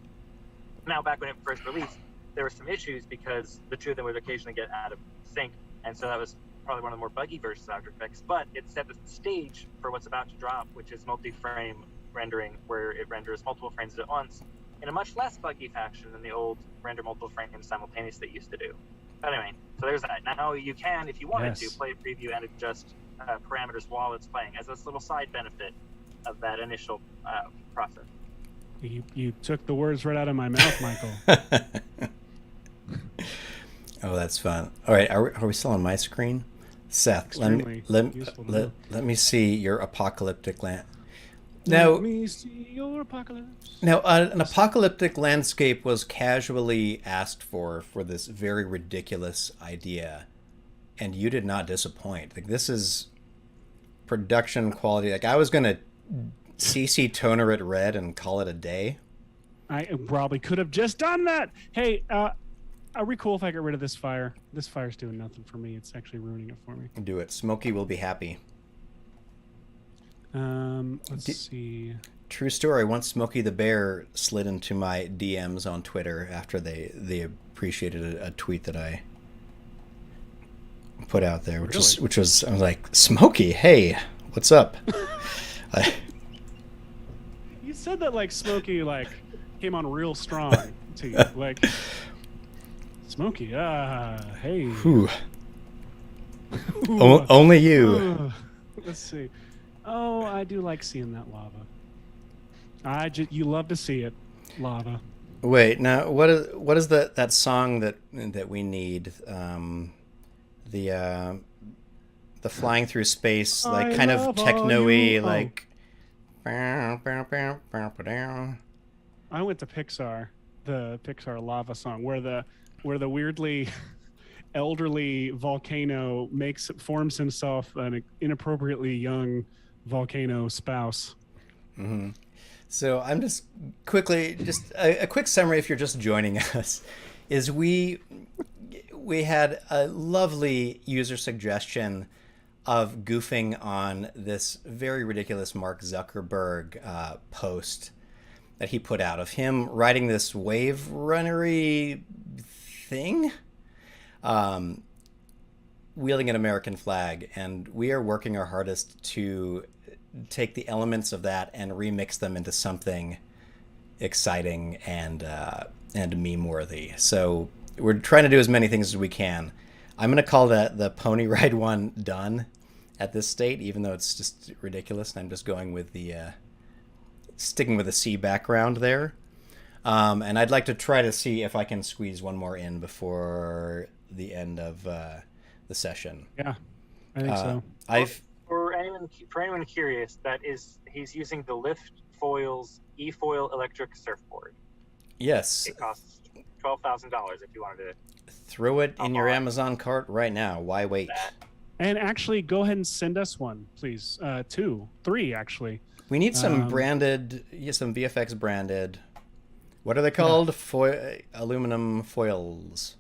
Now, back when it first released, there were some issues because the two of them would occasionally get out of sync, and so that was probably one of the more buggy versions of After Effects, but it set the stage for what's about to drop, which is multi-frame rendering, where it renders multiple frames at once in a much less buggy fashion than the old render multiple frames simultaneously that used to do. But anyway, so there's that. Now you can, if you wanted to, play a preview and adjust parameters while it's playing as this little side benefit of that initial process. You took the words right out of my mouth, Michael. Oh, that's fun. All right, are we still on my screen? Seth, let me see your apocalyptic land. Now, Let me see your apocalypse. Now, an apocalyptic landscape was casually asked for this very ridiculous idea, and you did not disappoint. Like, this is production quality. Like, I was gonna CC toner it red and call it a day. I probably could have just done that. Hey, are we cool if I get rid of this fire? This fire's doing nothing for me. It's actually ruining it for me. Do it. Smokey will be happy. Let's see. True story. Once Smokey the Bear slid into my DMs on Twitter after they appreciated a tweet that I put out there, which was I was like, Smokey, hey, what's up? You said that like Smokey came on real strong to you, like Smokey. Hey. Whew. Only you. Let's see. Oh, I do like seeing that lava. You love to see it, lava. Wait, now what is that song that we need? The flying through space, like kind of techno-y, like. I went to Pixar. the Pixar lava song where the weirdly elderly volcano forms himself an inappropriately young volcano spouse. Mm-hmm. So I'm just quickly, just a quick summary if you're just joining us, is we had a lovely user suggestion of goofing on this very ridiculous Mark Zuckerberg post that he put out of him riding this wave runnery thing, wielding an American flag, and we are working our hardest to take the elements of that and remix them into something exciting and meme worthy. So we're trying to do as many things as we can. I'm going to call the pony ride one done at this state, even though it's just ridiculous. And I'm just going with the sticking with the C background there. And I'd like to try to see if I can squeeze one more in before the end of the session. Yeah, I think so. For anyone curious, he's using the Lift Foils E-Foil electric surfboard. Yes. It costs $12,000 if you wanted to throw it in your Amazon cart right now. Why wait? And actually, go ahead and send us one, please. 2, 3, actually. We need some branded, some VFX branded. What are they called? Yeah. Aluminum foils.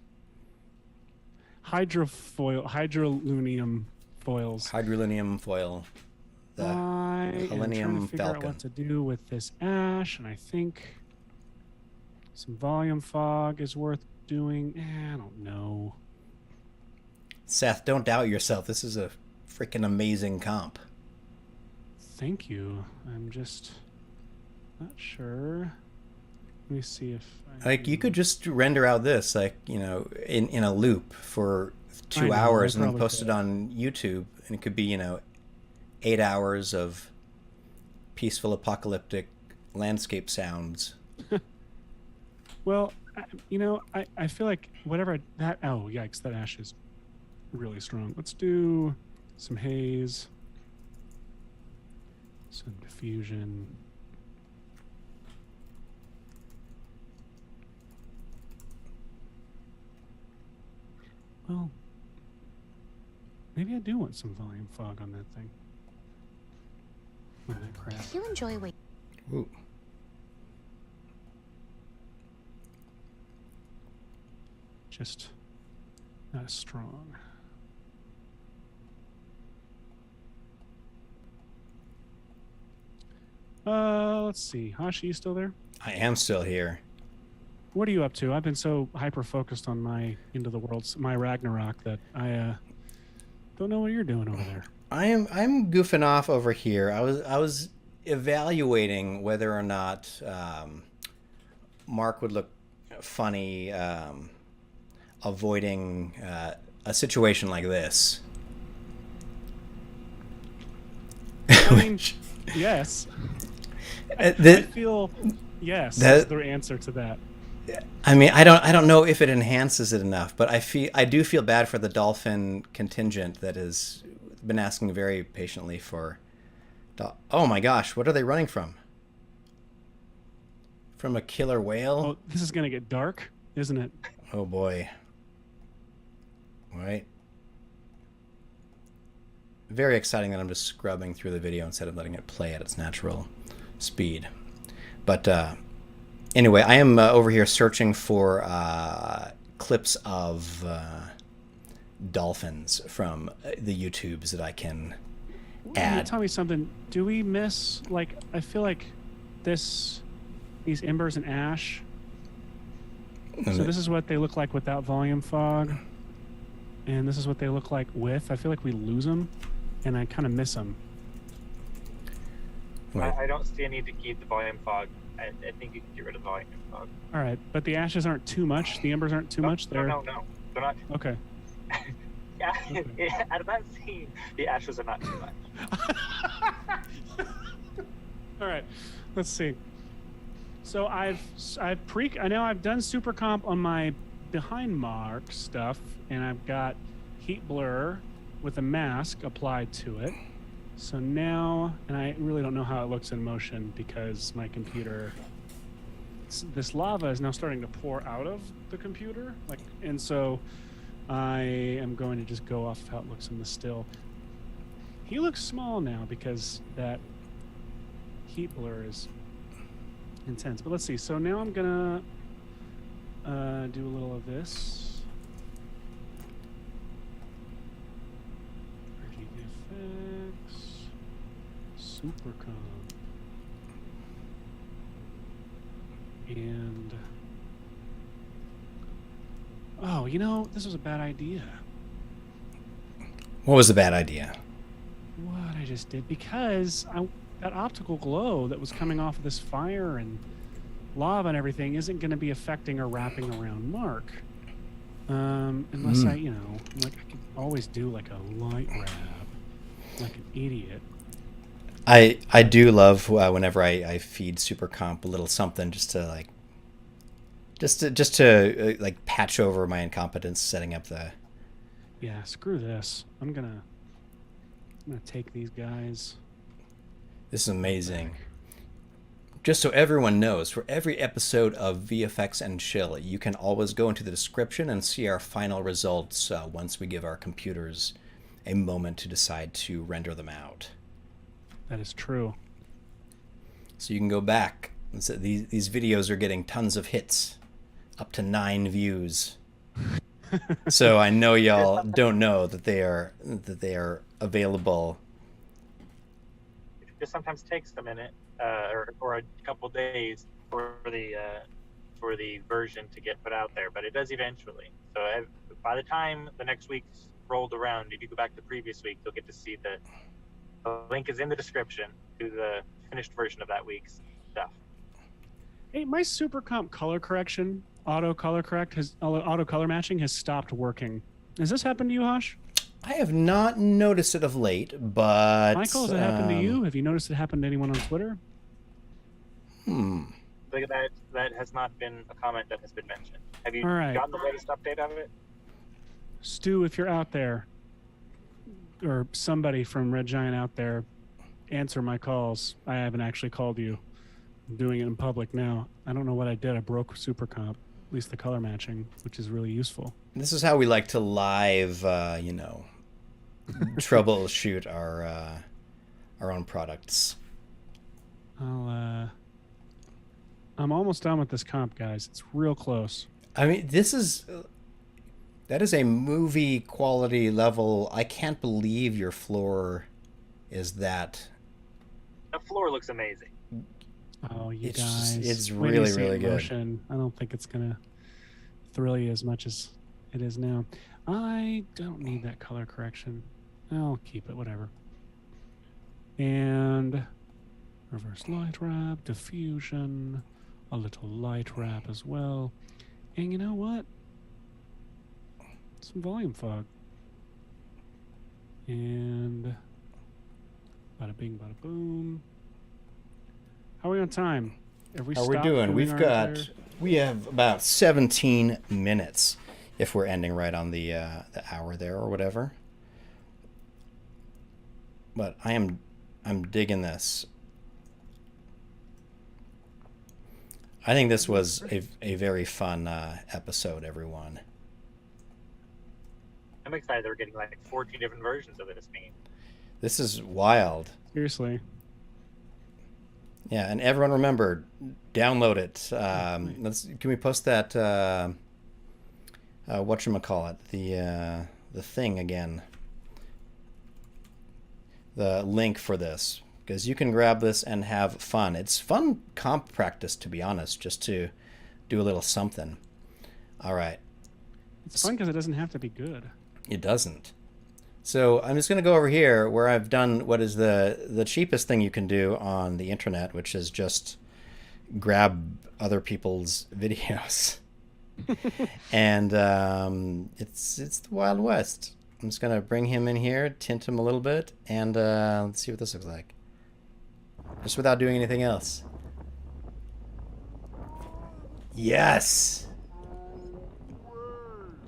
Hydrolunium foils. Hydrolunium foil. The I am trying to figure out what to do with this ash, and I think some volume fog is worth doing. I don't know. Seth, don't doubt yourself. This is a freaking amazing comp. Thank you. I'm just not sure. Let me see if you could just render out this in a loop for 2 hours and then post it on YouTube, and it could be 8 hours of peaceful apocalyptic landscape sounds. Well, I feel like whatever that yikes, that ash is really strong. Let's do some haze, some diffusion. Well, maybe I do want some volume fog on that thing. That crap. If you enjoy wait. Ooh. Just not as strong. Let's see. Hashi, you still there? I am still here. What are you up to? I've been so hyper focused on my Into the Worlds, my Ragnarok, that I don't know what you're doing over there. I'm goofing off over here. I was evaluating whether or not Mark would look funny avoiding a situation like this. I mean, yes. I feel yes. That's the answer to that. I mean, I don't know if it enhances it enough, but I do feel bad for the dolphin contingent that has been asking very patiently for. Oh my gosh, what are they running from? From a killer whale? Oh, this is gonna get dark, isn't it? Oh boy. Right. Very exciting that I'm just scrubbing through the video instead of letting it play at its natural speed. But anyway, I am over here searching for clips of dolphins from the YouTubes that I can add. Tell me something. Do we miss, I feel like these embers and ash. So this is what they look like without volume fog. And this is what they look like with. I feel like we lose them, and I kind of miss them. I don't see a need to keep the volume fog. I think you can get rid of the volume fog. All right, but the ashes aren't too much. The embers aren't too much. No, they're not. Okay. Yeah, out of that scene, the ashes are not too much. All right, let's see. So I know I've done Supercomp on my behind mark stuff, and I've got heat blur with a mask applied to it. So now, and I really don't know how it looks in motion because my computer this lava is now starting to pour out of the computer, and so I am going to just go off of how it looks in the still. He looks small now because that heat blur is intense. But let's see. So now I'm gonna do a little of this. VFX Supercomping. And oh, this was a bad idea. What was the bad idea? What I just did, because that optical glow that was coming off of this fire and lava and everything isn't going to be affecting or wrapping around Mark, unless I could always do like a light wrap, like an idiot. I do love whenever I feed Supercomp a little something just to patch over my incompetence setting up the. Yeah, screw this. I'm gonna take these guys. This is amazing. Just so everyone knows, for every episode of VFX and Chill, you can always go into the description and see our final results once we give our computers a moment to decide to render them out. That is true. So you can go back. So these videos are getting tons of hits, up to 9 views. So I know y'all don't know that they are available. It just sometimes takes a minute or a couple days for the version to get put out there, but it does eventually. So by the time the next week's rolled around, if you go back to the previous week, you'll get to see that the link is in the description to the finished version of that week's stuff. Hey, my Supercomp color correction, auto color matching has stopped working. Has this happened to you, Hash? I have not noticed it of late, but Michael, has it happened to you? Have you noticed it happened to anyone on Twitter? That has not been a comment that has been mentioned. Have you All right. gotten the latest update of it? Stu, if you're out there, or somebody from Red Giant out there, answer my calls. I haven't actually called you. I'm doing it in public now. I don't know what I did. I broke Supercomp, at least the color matching, which is really useful. This is how we like to live, troubleshoot our own products. I'm almost done with this comp, guys. It's real close. I mean, that is a movie quality level. I can't believe your floor is that. The floor looks amazing. Oh, you It's guys. it's Wait till you really, see it really in good. motion. I don't think it's going to thrill you as much as it is now. I don't need that color correction. I'll keep it, whatever. And reverse light wrap, diffusion, a little light wrap as well. And you know what? Some volume fog. And bada bing, bada boom. How are we on time? Have we How are we stopped doing? filming We have about 17 minutes if we're ending right on the hour there or whatever. But I'm digging this. I think this was a very fun episode, everyone. I'm excited that we're getting like 14 different versions of this game. This is wild. Seriously. Yeah, and everyone remember, download it. Can we post that? Whatchamacallit, the thing again. The link for this, because you can grab this and have fun. It's fun comp practice, to be honest, just to do a little something. All right. It's fun because it doesn't have to be good. It doesn't. So I'm just going to go over here where I've done what is the cheapest thing you can do on the internet, which is just grab other people's videos. And it's the Wild West. I'm just going to bring him in here, tint him a little bit, and let's see what this looks like. Just without doing anything else. Yes!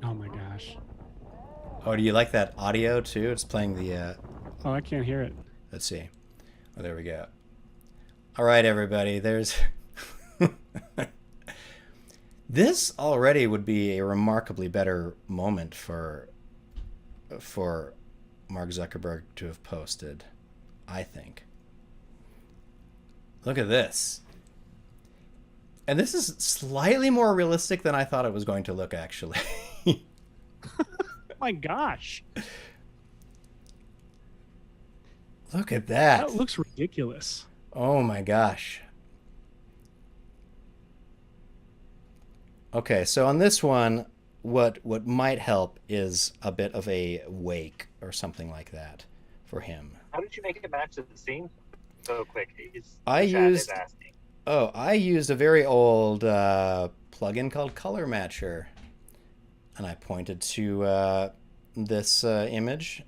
Oh my gosh. Oh, do you like that audio too? It's playing the... Oh, I can't hear it. Let's see. Oh, there we go. All right, everybody. There's... This already would be a remarkably better moment for Mark Zuckerberg to have posted, I think. Look at this. And this is slightly more realistic than I thought it was going to look, actually. My gosh. Look at that. That looks ridiculous. Oh my gosh. Okay, so on this one, what might help is a bit of a wake or something like that for him. How did you make it match the scene so quick? I used asking. I used a very old plugin called Color Matcher, and I pointed to this image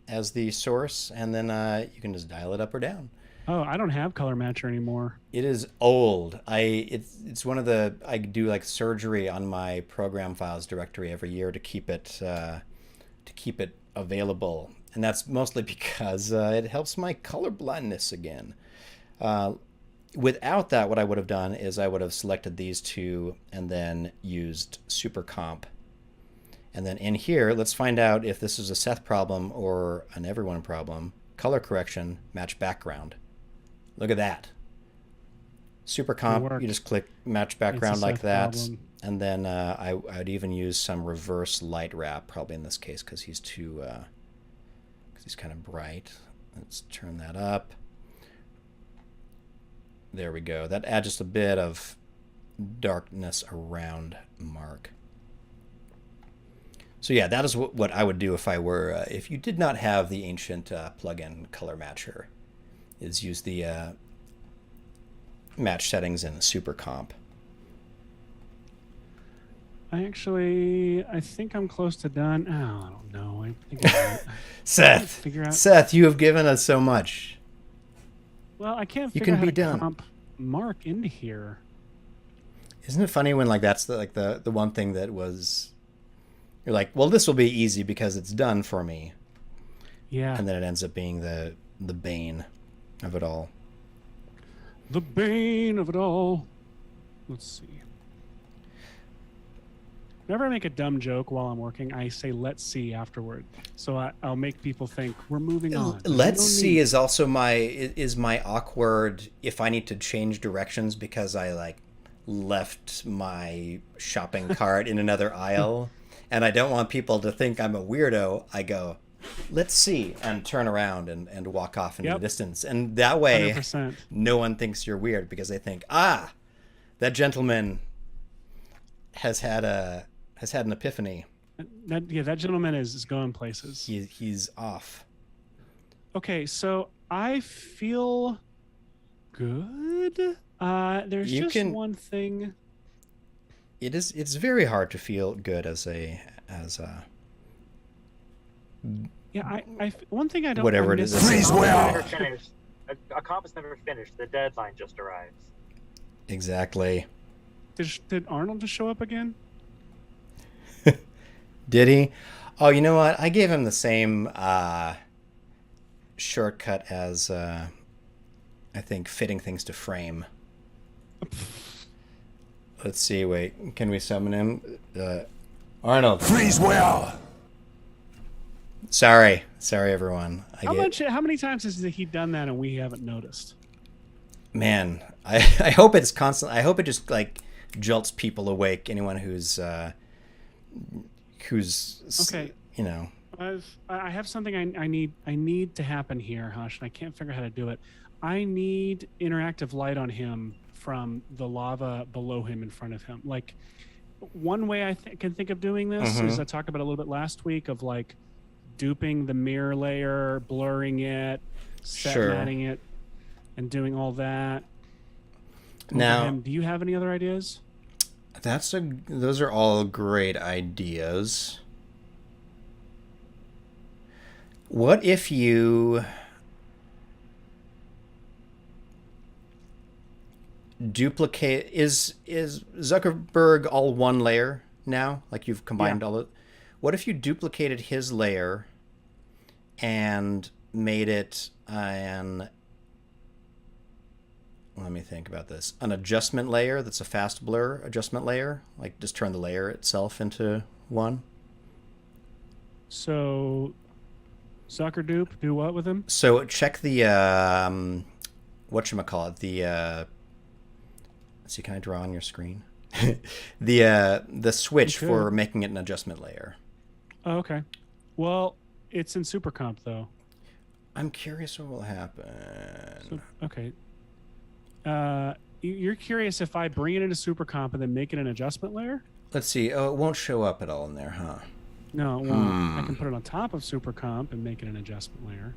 as the source, and then you can just dial it up or down. Oh, I don't have Color Matcher anymore. It is old. It's one of the, I do like surgery on my program files directory every year to keep it available, and that's mostly because it helps my color blindness again. Without that, what I would have done is I would have selected these two and then used Supercomp. And then in here, let's find out if this is a Seth problem or an everyone problem. Color correction, match background. Look at that. Supercomp, you just click match background like that. Problem. And then I would even use some reverse light wrap, probably in this case, because he's too, because he's kind of bright. Let's turn that up. There we go. That adds just a bit of darkness around Mark. So yeah, that is what I would do if I were, if you did not have the ancient plugin Color Matcher, is use the match settings in Supercomp. I think I'm close to done. Oh, I don't know. I think Seth, you have given us so much. Well, I can't figure out how to comp Mark into here. Isn't it funny when like that's the one thing that was, you're like, well, this will be easy because it's done for me. Yeah. And then it ends up being the bane of it all. The bane of it all. Let's see. Whenever I make a dumb joke while I'm working, I say "let's see" afterward, so I'll make people think we're moving on. Let's see is also my awkward if I need to change directions because I like left my shopping cart in another aisle, and I don't want people to think I'm a weirdo. I go, "Let's see," and turn around and walk off into the distance, and that way 100%. No one thinks you're weird because they think, that gentleman has had an epiphany. That gentleman is going places. He's off. Okay, so I feel good. There's just one thing. It's very hard to feel good as yeah, one thing I don't. Whatever it is. A comp is never finished. The deadline just arrives. Exactly. Did Arnold just show up again? Did he? Oh, you know what? I gave him the same shortcut as I think fitting things to frame. Let's see. Wait, can we summon him? Arnold. Freeze well. Sorry, everyone. How many times has he done that and we haven't noticed? Man, I hope it's constant. I hope it just like jolts people awake. Anyone who's okay. You know. I have something I need to happen here, Hush, and I can't figure out how to do it. I need interactive light on him from the lava below him in front of him. Like one way I can think of doing this is I talked about a little bit last week of like duping the mirror layer, blurring it, matting it, and doing all that. Now, do you have any other ideas? Those are all great ideas. What if you duplicate? Is Zuckerberg all one layer now? Like you've combined all of. What if you duplicated his layer and made it let me think about this. An adjustment layer that's a fast blur adjustment layer. Like just turn the layer itself into one. So, Zuckerdupe, do what with him? So check the, whatchamacallit, the, let's see, can I draw on your screen? the switch for making it an adjustment layer. Oh, okay. Well, it's in Supercomp, though. I'm curious what will happen. So, okay. You're curious if I bring it into Supercomp and then make it an adjustment layer? Let's see. Oh, it won't show up at all in there, huh? No, it won't. I can put it on top of Supercomp and make it an adjustment layer.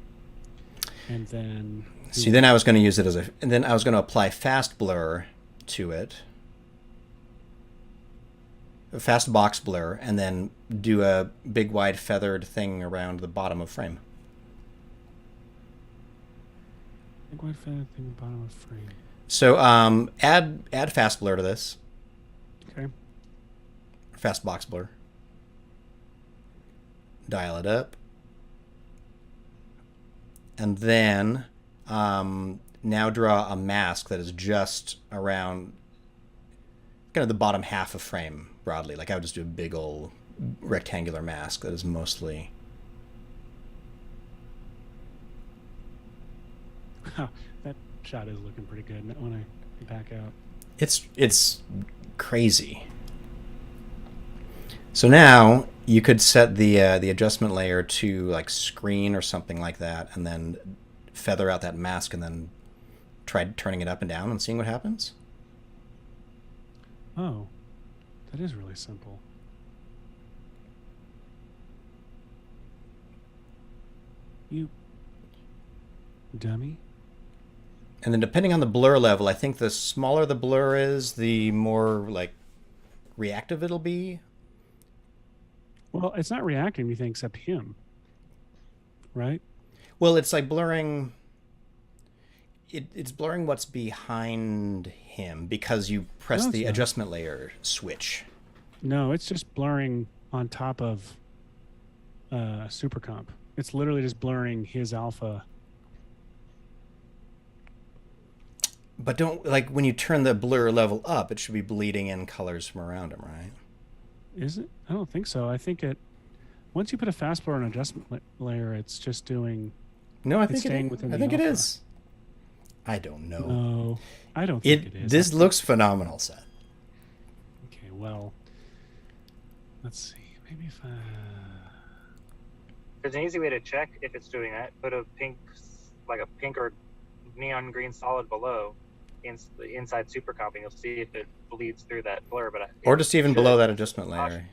And then... See, then I was going to use it as a... And then I was going to apply fast blur to it. A fast box blur, and then do a big wide feathered thing around the bottom of frame. Big wide feathered thing at the bottom of frame. So add fast blur to this. Okay. Fast box blur. Dial it up. And then now draw a mask that is just around kind of the bottom half of frame broadly. Like I would just do a big old rectangular mask that is mostly... That shot is looking pretty good when I back out. It's crazy. So now you could set the adjustment layer to like screen or something like that, and then feather out that mask, and then try turning it up and down and seeing what happens. Oh, that is really simple. You dummy. And then depending on the blur level, I think the smaller the blur is, the more like reactive it'll be. Well, it's not reacting to anything except him, right? Well, it's like blurring. It's blurring what's behind him because you press the adjustment layer switch. No, it's just blurring on top of Supercomp. It's literally just blurring his alpha. But don't, like, when you turn the blur level up, it should be bleeding in colors from around him, right? Is it? I don't think so. I think once you put a fast blur on adjustment layer, it's just doing... No, I think it is. I don't know. No, I don't think it is. This looks phenomenal, Seth. Okay, well, let's see. Maybe if I... There's an easy way to check if it's doing that. Put a pink or neon green solid below inside Supercomping. You'll see if it bleeds through that blur. Or just even below that adjustment layer.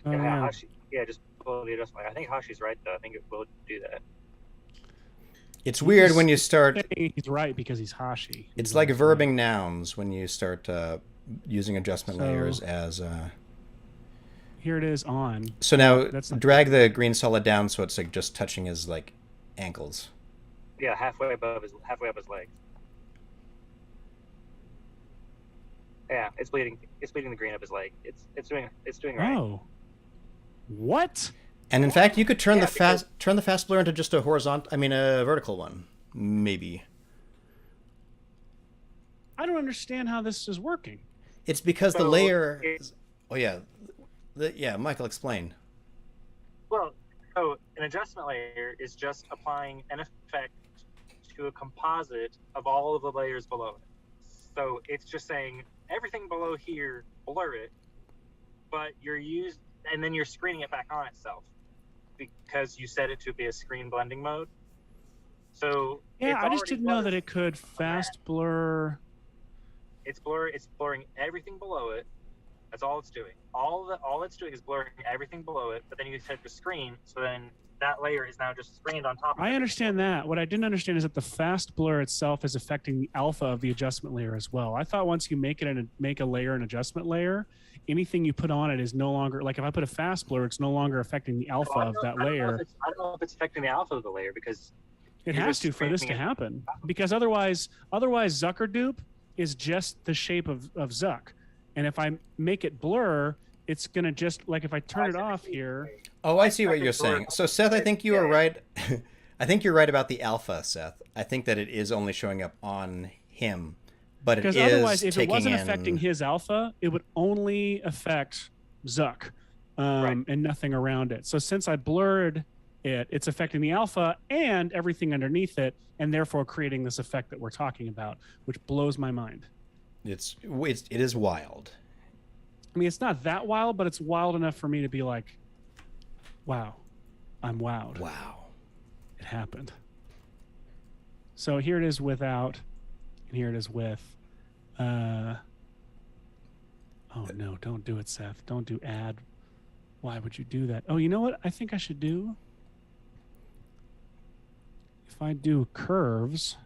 Hashi, just below the adjustment layer. I think Hashi's right, though. I think it will do that. It's weird when you start... He's right because he's Hashi. It's like verbing nouns when you start using adjustment layers as... Here it is on. So now drag the green solid down so it's like just touching his like ankles. Yeah, halfway up his legs. Yeah, it's bleeding. It's bleeding the green up his leg. It's doing right. Oh, what? And in fact, you could turn the fast blur into just a vertical one, maybe. I don't understand how this is working. It's because the layer. Oh yeah, Michael, explain. Well, so an adjustment layer is just applying an effect to a composite of all of the layers below it. So it's just saying everything below here, blur it, but and then you're screening it back on itself because you set it to be a screen blending mode. So yeah, I just didn't know that it could fast blur. It's blurring everything below it. That's all it's doing. All it's doing is blurring everything below it, but then you set the screen, so then that layer is now just screened on top of it. I understand that. What I didn't understand is that the fast blur itself is affecting the alpha of the adjustment layer as well. I thought once you make a layer an adjustment layer, anything you put on it is no longer, like if I put a fast blur, it's no longer affecting the alpha of that layer. I don't know if it's affecting the alpha of the layer because it has to for this to happen. Because otherwise Zuckerdupe is just the shape of Zuck. And if I make it blur, it's going to just, like if I turn it off here. Oh, I see what you're saying. So Seth, I think you are right. I think you're right about the alpha, Seth. I think that it is only showing up on him, but it Because is otherwise, if it taking wasn't in... affecting his alpha, it would only affect Zuck, Right. and nothing around it. So since I blurred it, it's affecting the alpha and everything underneath it, and therefore creating this effect that we're talking about, which blows my mind. It is wild. I mean, it's not that wild, but it's wild enough for me to be like, wow, I'm wowed. Wow. It happened. So here it is without, and here it is with. Oh no, don't do it, Seth. Don't do add. Why would you do that? Oh, you know what I think I should do? If I do curves,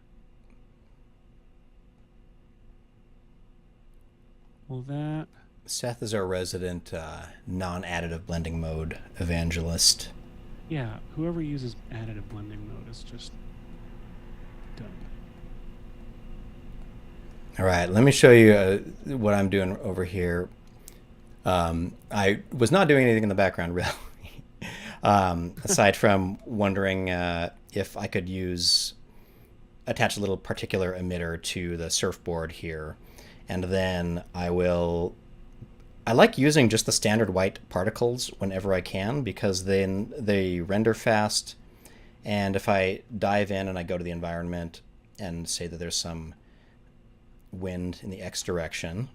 well, that... Seth is our resident non-additive blending mode evangelist. Yeah, whoever uses additive blending mode is just done. All right, let me show you what I'm doing over here. I was not doing anything in the background, really, aside from wondering if I could attach a little particular emitter to the surfboard here. And then I like using just the standard white particles whenever I can, because then they render fast. And if I dive in and I go to the environment and say that there's some wind in the X direction,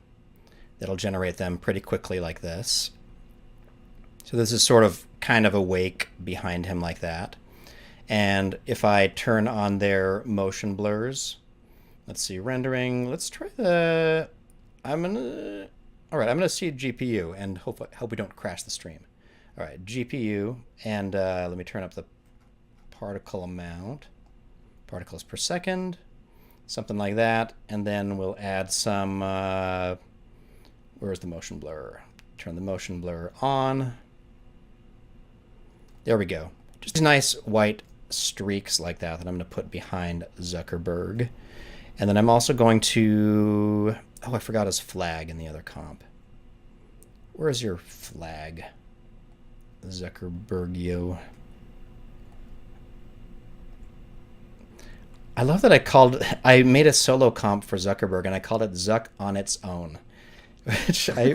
that'll generate them pretty quickly like this. So this is sort of kind of a wake behind him like that. And if I turn on their motion blurs, let's see, rendering, let's try the, all right, I'm gonna see GPU and hope we don't crash the stream. All right, GPU, and let me turn up the particle amount, particles per second, something like that, and then we'll add some, where's the motion blur? Turn the motion blur on. There we go. Just nice white streaks like that I'm going to put behind Zuckerberg. And then I'm also going to... Oh, I forgot his flag in the other comp. Where's your flag? Zuckerbergio. I love that I made a solo comp for Zuckerberg and I called it Zuck on its own. Which I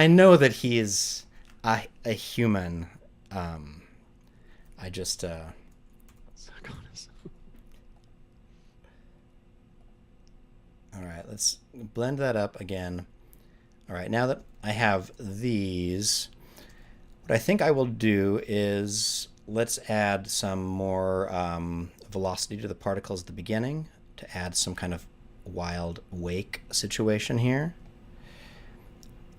know that he is a human. I just all right, let's blend that up again. All right, now that I have these, what I think I will do is let's add some more velocity to the particles at the beginning to add some kind of wild wake situation here.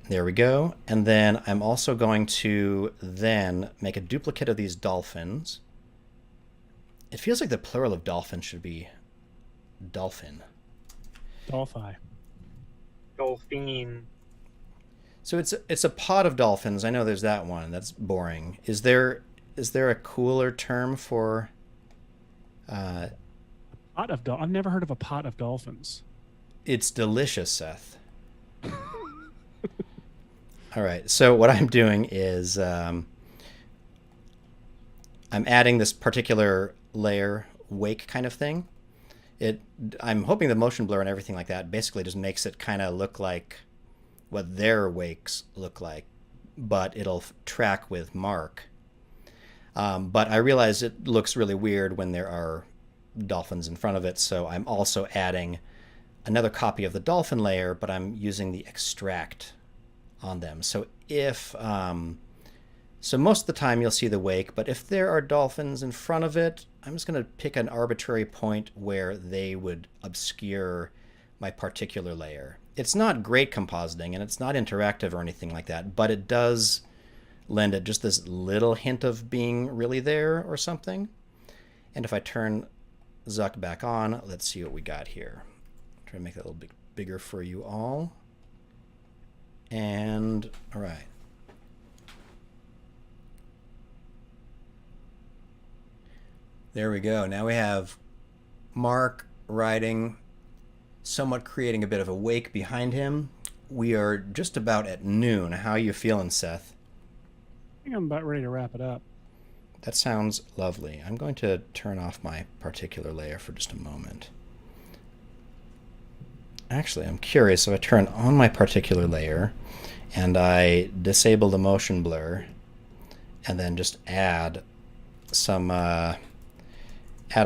There we go. And then I'm also going to then make a duplicate of these dolphins. It feels like the plural of dolphin should be dolphin. Dolphi. Dolphin. So it's a pod of dolphins. I know there's that one. That's boring. Is there a cooler term for Pot of I've never heard of a pot of dolphins. It's delicious, Seth. All right, so what I'm doing is I'm adding this particular layer wake kind of thing. I'm hoping the motion blur and everything like that basically just makes it kind of look like what their wakes look like, but it'll track with Mark. But I realize it looks really weird when there are dolphins in front of it, so I'm also adding another copy of the dolphin layer, but I'm using the extract on them. So so most of the time you'll see the wake, but if there are dolphins in front of it, I'm just going to pick an arbitrary point where they would obscure my particular layer. It's not great compositing and it's not interactive or anything like that, but it does lend it just this little hint of being really there or something. And if I turn Zuck back on, let's see what we got here. Try to make that a little bit bigger for you all. And all right. There we go. Now we have Mark riding, somewhat creating a bit of a wake behind him. We are just about at noon. How are you feeling, Seth? I think I'm about ready to wrap it up. That sounds lovely. I'm going to turn off my particular layer for just a moment. Actually, I'm curious, if I turn on my particular layer and I disable the motion blur and then just add a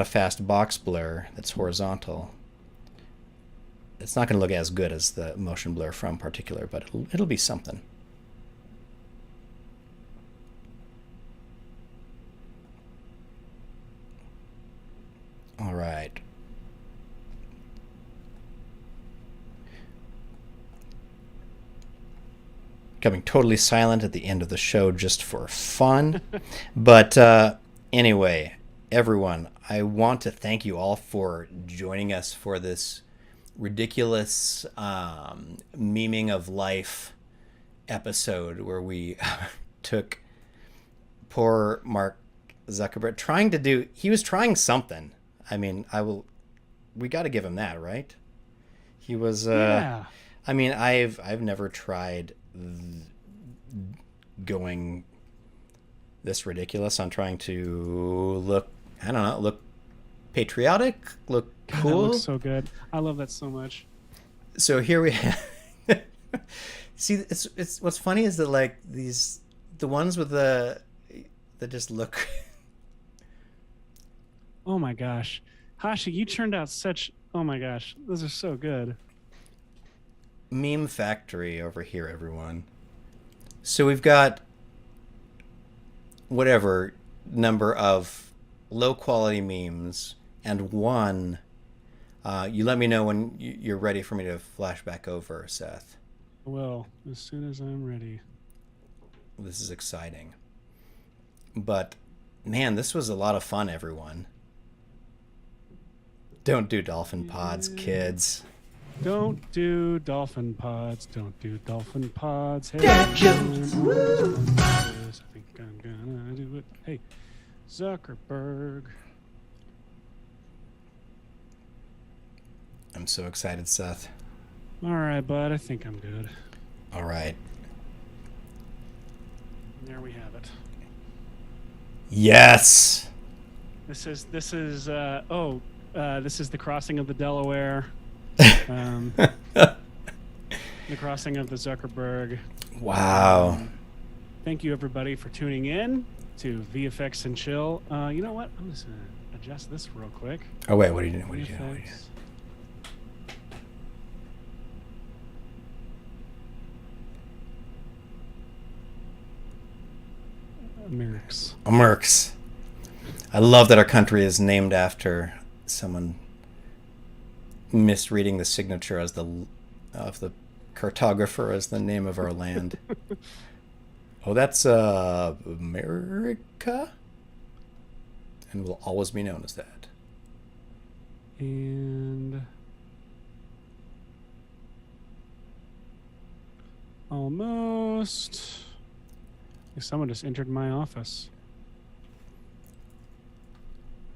fast box blur that's horizontal, it's not going to look as good as the motion blur from particular, but it'll be something. All right. Becoming totally silent at the end of the show just for fun. But anyway, everyone, I want to thank you all for joining us for this ridiculous memeing of life episode where we took poor Mark Zuckerberg he was trying something. I mean, we got to give him that, right? He was Yeah. I mean, I've never tried going this ridiculous on trying to look, I don't know, look patriotic, look God, cool. that looks so good. I love that so much. So here we have see, it's what's funny is that like the ones with that just look Oh my gosh. Hashi, you turned out oh my gosh, those are so good. meme factory over here, everyone. So we've got whatever number of low quality memes and one. You let me know when you're ready for me to flash back over, Seth. Well, as soon as I'm ready. This is exciting. But man, this was a lot of fun, everyone. Don't do dolphin pods, kids. Don't do dolphin pods. Don't do dolphin pods. Hey, Dad jokes. I think I'm gonna do it. Hey, Zuckerberg. I'm so excited, Seth. All right, bud. I think I'm good. All right. And there we have it. Yes. This is this is the crossing of the Delaware. The crossing of the Zuckerberg. Wow. Thank you everybody for tuning in to VFX and Chill. You know what? I'm just gonna adjust this real quick. Oh wait, what are you doing? What are you doing? VFX. Mercs. I love that our country is named after someone misreading the signature of the cartographer as the name of our land. Oh, that's America, and will always be known as that. And almost. Someone just entered my office.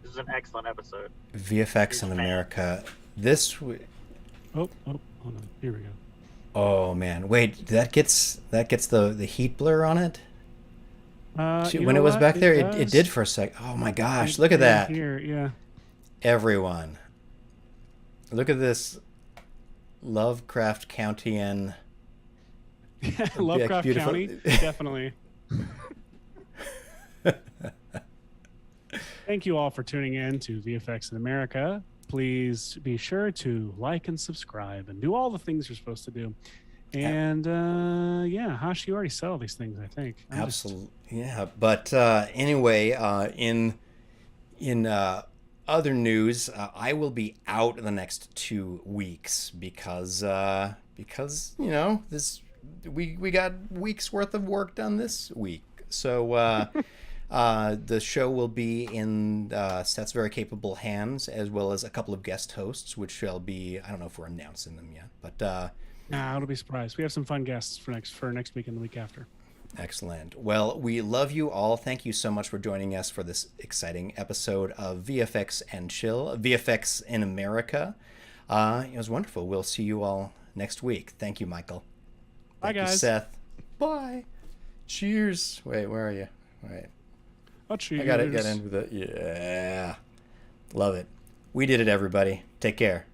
This is an excellent episode. VFX in America. Oh, hold on. Here we go. Oh man, wait, that gets the heat blur on it. When it was back there, it did for a sec. Oh my gosh, look at that. Here, yeah. Everyone, look at this Lovecraft County-an. Lovecraft beautiful. County, definitely. Thank you all for tuning in to VFX in America. Please be sure to like and subscribe and do all the things you're supposed to do. And yeah, Hash, you already sell these things, I think. Absolutely, yeah. But anyway, in other news, I will be out in the next 2 weeks because you know we got weeks worth of work done this week. So the show will be in Seth's very capable hands, as well as a couple of guest hosts, which shall be, I don't know if we're announcing them yet, but nah, it'll be surprised. We have some fun guests for next week and the week after. Excellent. Well, we love you all. Thank you so much for joining us for this exciting episode of VFX and Chill, VFX in America. It was wonderful. We'll see you all next week. Thank you, Michael. Bye, Thank you, guys. Seth. Bye. Cheers. Wait, where are you? Wait. Cheers. I got it. Got in with it. Yeah. Love it. We did it, everybody. Take care.